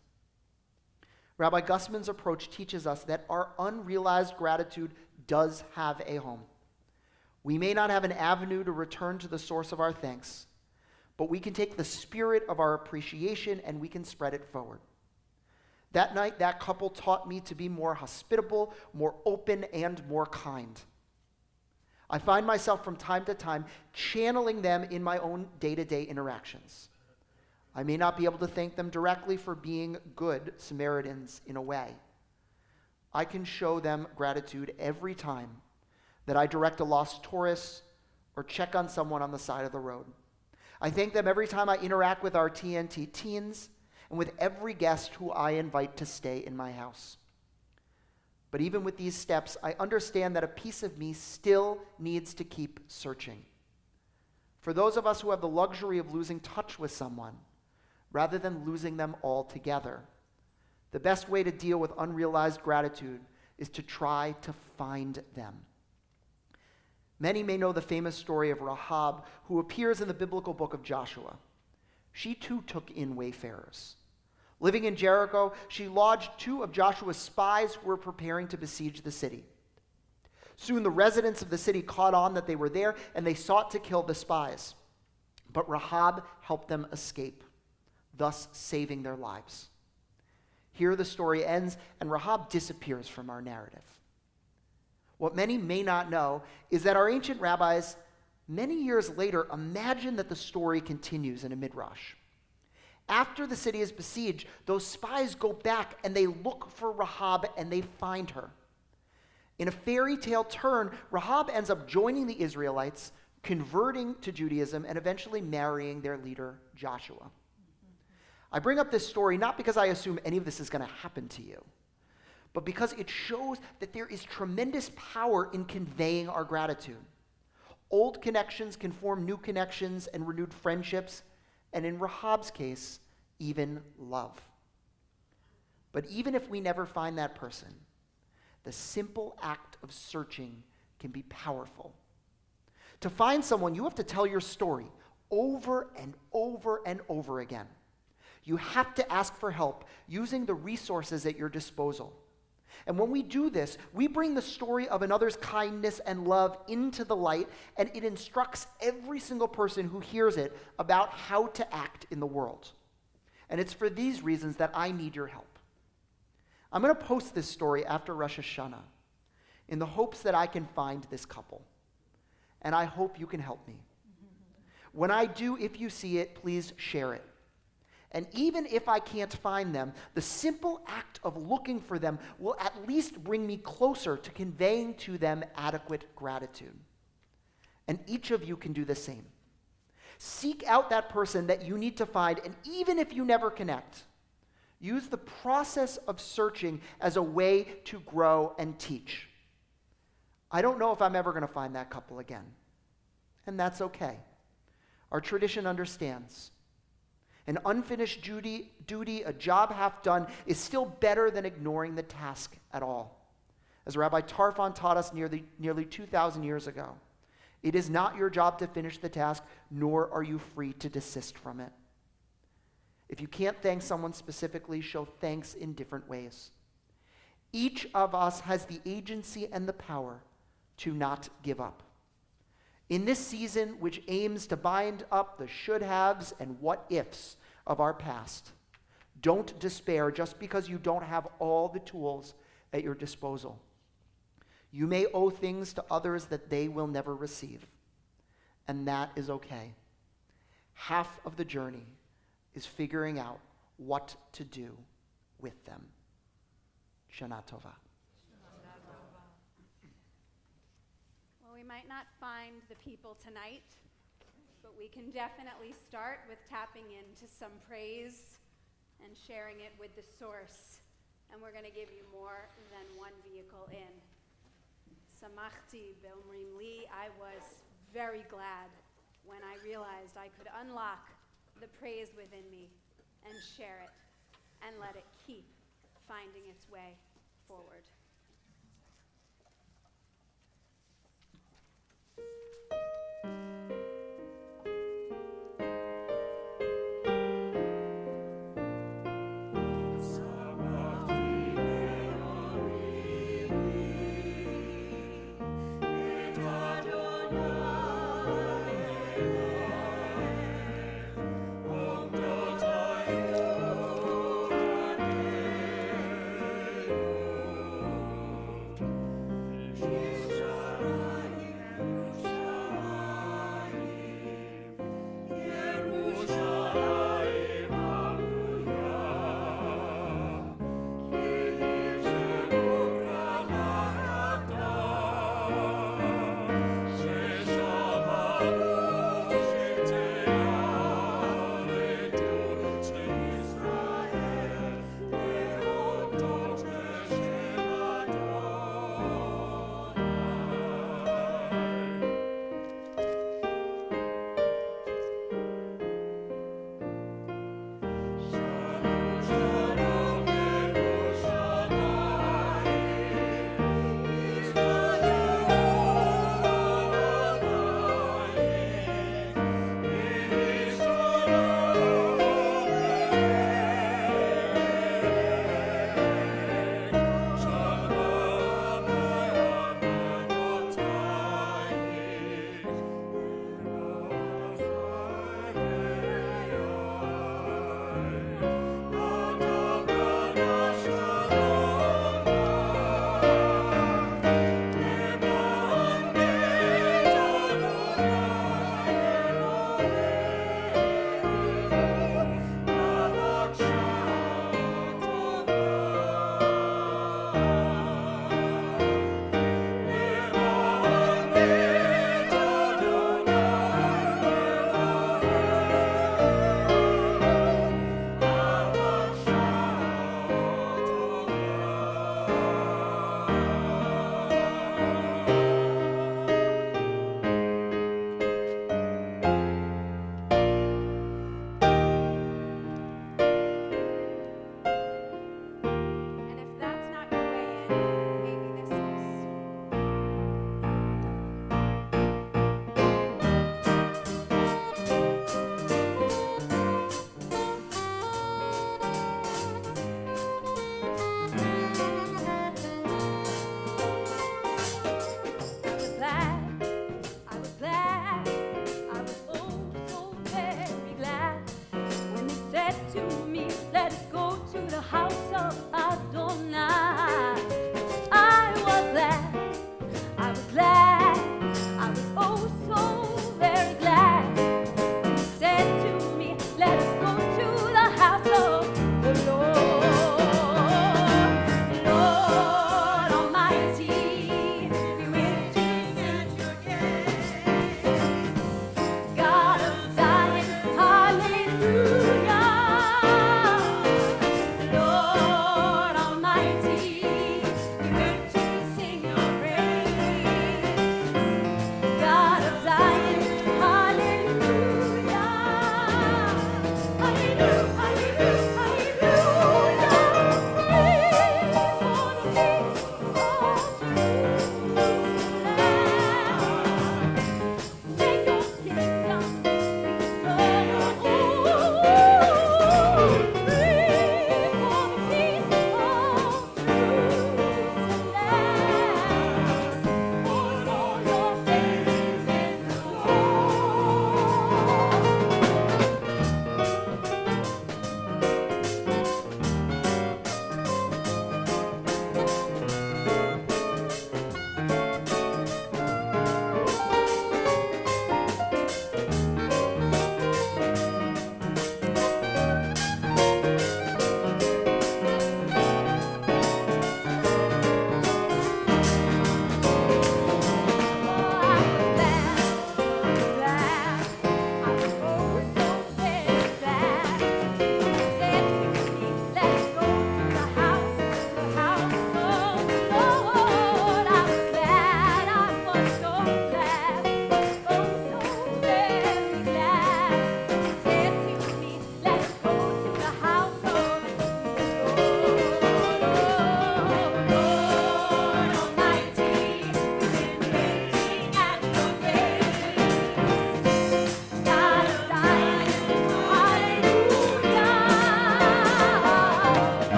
Rabbi Gussman's approach teaches us that our unrealized gratitude does have a home. We may not have an avenue to return to the source of our thanks, but we can take the spirit of our appreciation and we can spread it forward. That night, that couple taught me to be more hospitable, more open, and more kind. I find myself from time to time channeling them in my own day-to-day interactions. I may not be able to thank them directly for being good Samaritans in a way. I can show them gratitude every time that I direct a lost tourist or check on someone on the side of the road. I thank them every time I interact with our TNT teens and with every guest who I invite to stay in my house. But even with these steps, I understand that a piece of me still needs to keep searching. For those of us who have the luxury of losing touch with someone, rather than losing them altogether, the best way to deal with unrealized gratitude is to try to find them. Many may know the famous story of Rahab, who appears in the biblical book of Joshua. She too took in wayfarers. Living in Jericho, she lodged 2 of Joshua's spies who were preparing to besiege the city. Soon the residents of the city caught on that they were there, and they sought to kill the spies. But Rahab helped them escape, thus saving their lives. Here the story ends, and Rahab disappears from our narrative. What many may not know is that our ancient rabbis, many years later, imagine that the story continues in a midrash. After the city is besieged, those spies go back and they look for Rahab and they find her. In a fairy tale turn, Rahab ends up joining the Israelites, converting to Judaism, and eventually marrying their leader, Joshua. I bring up this story not because I assume any of this is going to happen to you, but because it shows that there is tremendous power in conveying our gratitude. Old connections can form new connections and renewed friendships, and in Rahab's case, even love. But even if we never find that person, the simple act of searching can be powerful. To find someone, you have to tell your story over and over and over again. You have to ask for help using the resources at your disposal. And when we do this, we bring the story of another's kindness and love into the light, and it instructs every single person who hears it about how to act in the world. And it's for these reasons that I need your help. I'm going to post this story after Rosh Hashanah in the hopes that I can find this couple. And I hope you can help me. When I do, if you see it, please share it. And even if I can't find them, the simple act of looking for them will at least bring me closer to conveying to them adequate gratitude. And each of you can do the same. Seek out that person that you need to find, and even if you never connect, use the process of searching as a way to grow and teach. I don't know if I'm ever going to find that couple again, and that's okay. Our tradition understands. An unfinished duty, a job half done, is still better than ignoring the task at all. As Rabbi Tarfon taught us nearly 2,000 years ago, it is not your job to finish the task, nor are you free to desist from it. If you can't thank someone specifically, show thanks in different ways. Each of us has the agency and the power to not give up. In this season, which aims to bind up the should-haves and what-ifs of our past, don't despair just because you don't have all the tools at your disposal. You may owe things to others that they will never receive, and that is okay. Half of the journey is figuring out what to do with them. Shana Tova. Well, we might not find the people tonight, but we can definitely start with tapping into some praise and sharing it with the source. And we're going to give you more than one vehicle in. Samachti be'omrim li, I was very glad when I realized I could unlock the praise within me and share it and let it keep finding its way forward.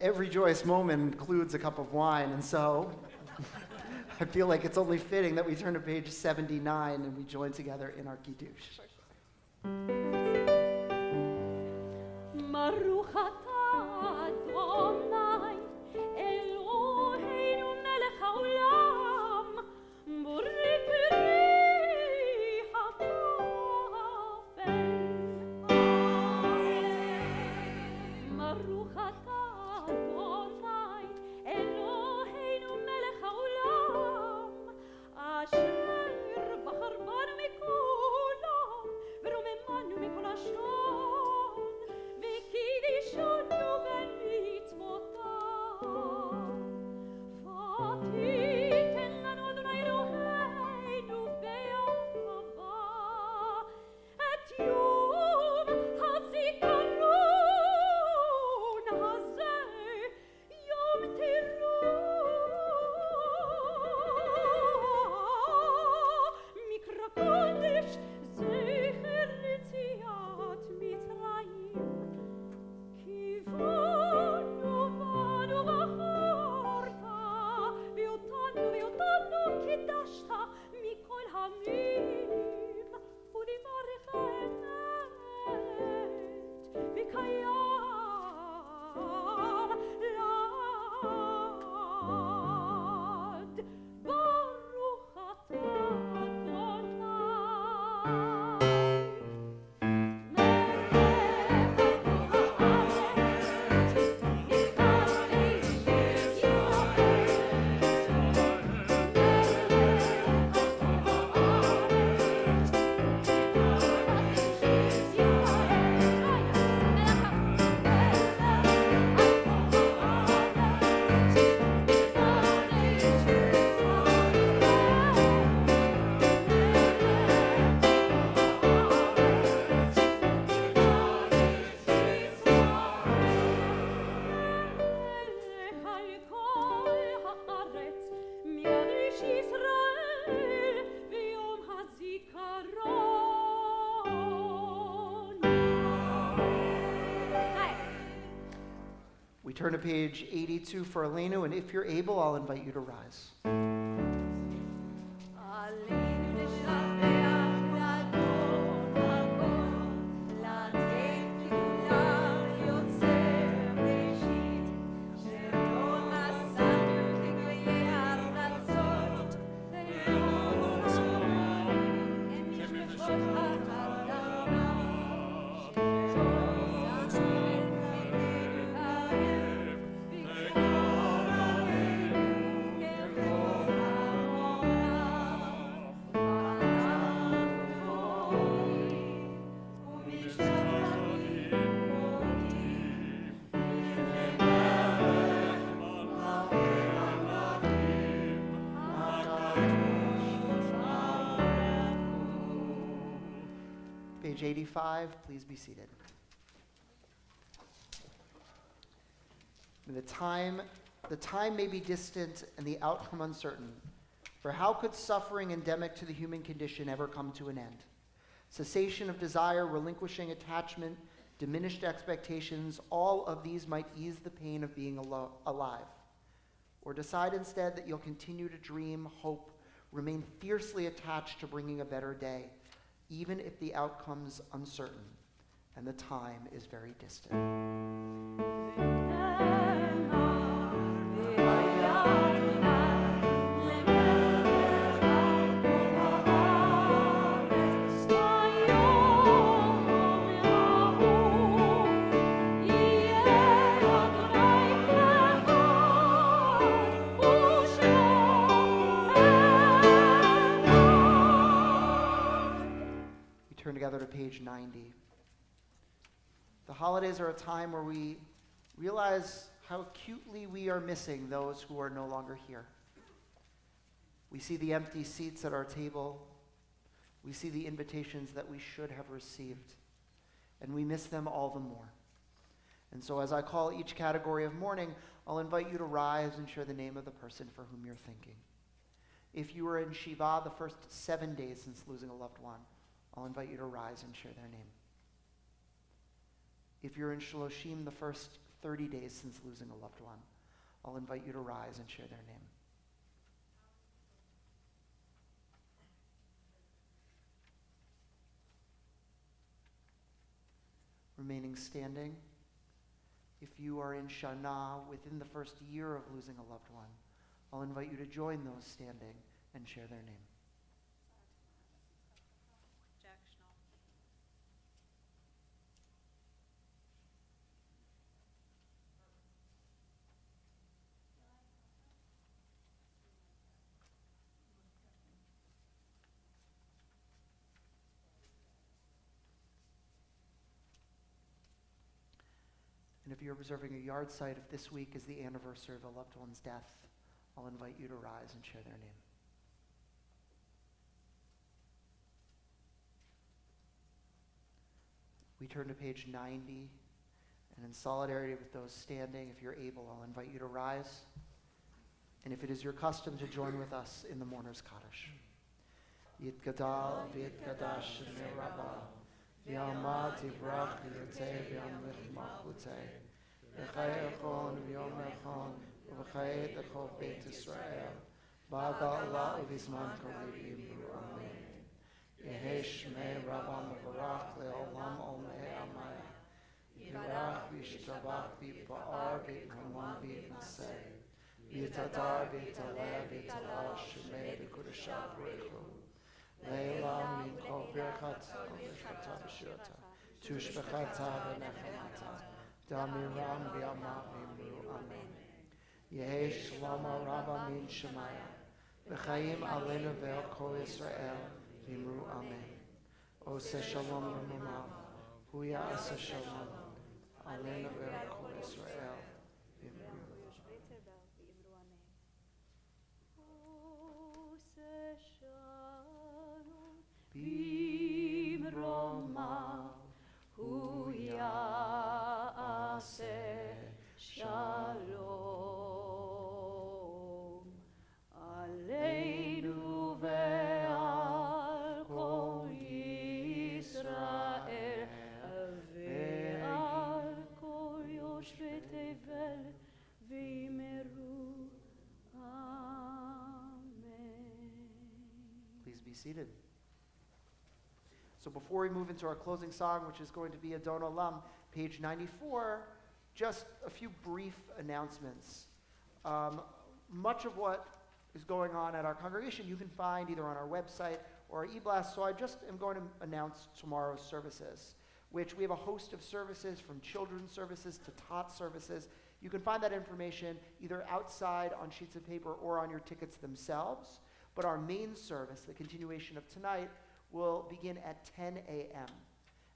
every joyous moment includes a cup of wine, and so I feel like it's only fitting that we turn to page 79 and we join together in our Kiddush. Baruch atah Adonai, Eloheinu melech haolam, borei peri ha'tofel. Baruch atah Adonai, Eloheinu melech haolam, asher בחר בנו מכל עם, ורוממנו מכל לשון, וקידשנו במצוותיו. ותיתן לנו אדוני אלוהינו ביום הבא את יום הזיכרון הזה, יום תרועה מקרא קודש, זכר ליציאת מצרים. כי בנו בחרת, ואותנו קידשת מכל העמים, ולברך האמת וקיים לעד. ברוך אתה We turn to page 82 for Elenu, and if you're able, I'll invite you to rise. Page 85, please be seated. The time may be distant and the outcome uncertain, for how could suffering endemic to the human condition ever come to an end? Cessation of desire, relinquishing attachment, diminished expectations, all of these might ease the pain of being alive. Or decide instead that you'll continue to dream, hope, remain fiercely attached to bringing a better day, even if the outcome's uncertain and the time is very distant. Turn together to page 90. The holidays are a time where we realize how acutely we are missing those who are no longer here. We see the empty seats at our table. We see the invitations that we should have received. And we miss them all the more. And so as I call each category of mourning, I'll invite you to rise and share the name of the person for whom you're thinking. If you were in Shiva the first 7 days since losing a loved one, I'll invite you to rise and share their name. If you're in Shloshim the first 30 days since losing a loved one. I'll invite you to rise and share their name. Remaining standing, if you are in Shana within the first year of losing a loved one, I'll invite you to join those standing and share their name. And if you're observing a yard site, if this week is the anniversary of a loved one's death, I'll invite you to rise and share their name. We turn to page 90, and in solidarity with those standing, if you're able, I'll invite you to rise. And if it is your custom to join with us in the mourner's Kaddish. Yitgadal v'yitgadash Shnei Rabbah, v'yamad yivrach v'yoteh v'yamlich malchuteh, v'chai echon v'yom echon, v'chai echol Beit Yisrael, ba'ad Allah u'vizman karev yimru amen. Yehei Shmei Rabbah mevarach le'olam olmei amaya, yirach v'yishtabach v'yipa'ar v'yitkaman v'yitnaseh, v'yitadar v'yitaleh v'yitalal Shmei v'kudashah b'reichu, Leila min kol birchat v'shata v'shirata, tushbechata v'nechemata, damiram v'yama v'imru amen. Yehei shalom rabba min shemaya, v'chaim aleinu ve'el kol Yisrael v'imru amen. Oseh shalom l'mumav, hu ya'aseh shalom, aleinu ve'el kol Yisrael v'imru amen. Bimroma hu ya'aseh shalom aleinu ve'al kol Yisrael ve'al kol yoshvei tevel v'yimeru. Amen. Please be seated. So before we move into our closing song, which is going to be Adon Olam, page 94, just a few brief announcements. Much of what is going on at our congregation you can find either on our website or our e-blast, so I just am going to announce tomorrow's services, which we have a host of services, from children's services to tot services. You can find that information either outside on sheets of paper or on your tickets themselves, but our main service, the continuation of tonight, will begin at 10 a.m.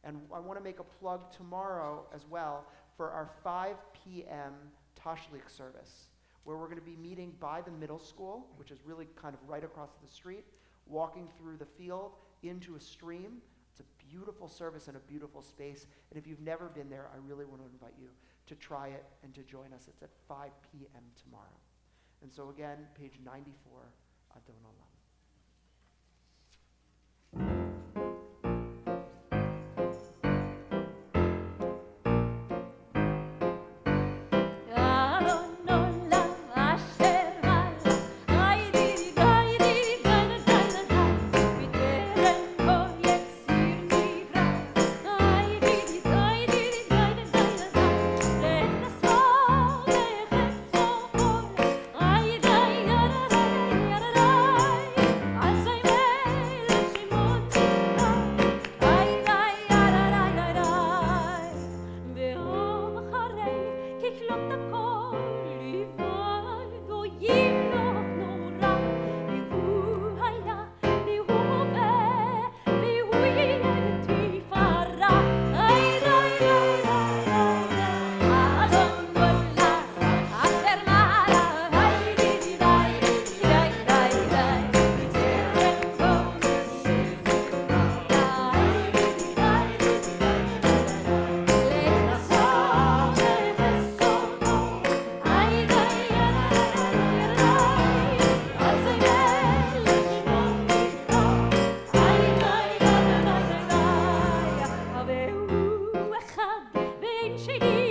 And I want to make a plug tomorrow as well for our 5 p.m. Tashlich service, where we're going to be meeting by the middle school, which is really kind of right across the street, walking through the field into a stream. It's a beautiful service and a beautiful space. And if you've never been there, I really want to invite you to try it and to join us. It's at 5 p.m. tomorrow. And so again, page 94, Adon Olam. שלי,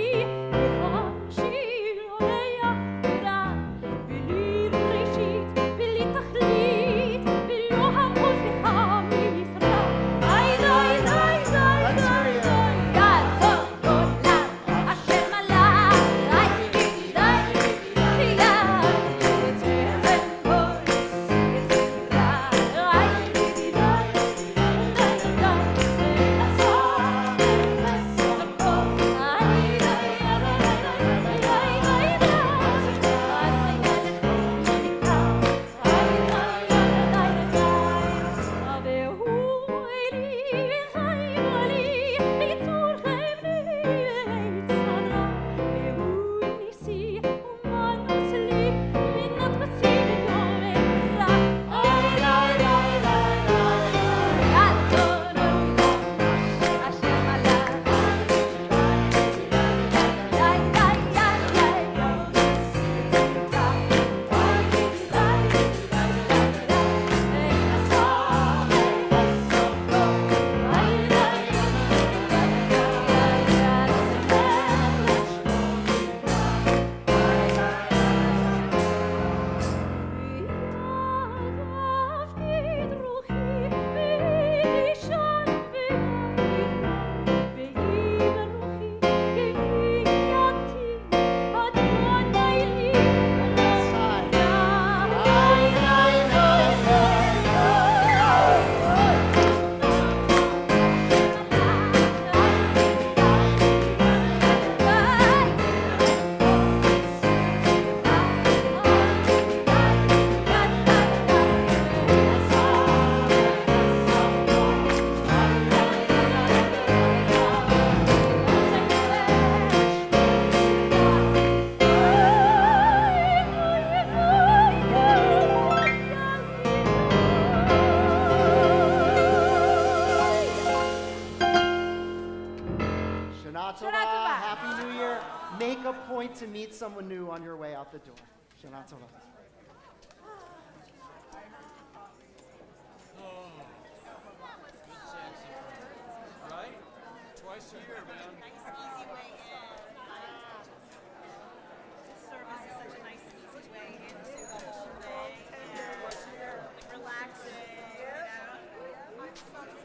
Shana Tova. Shana Tova. Happy New Year. Make a point to meet someone new on your way out the door. Shana Tova. Right? Twice a year, man. Nice, easy way in. This service is such a nice, easy way into the whole day. And like relaxing, you know?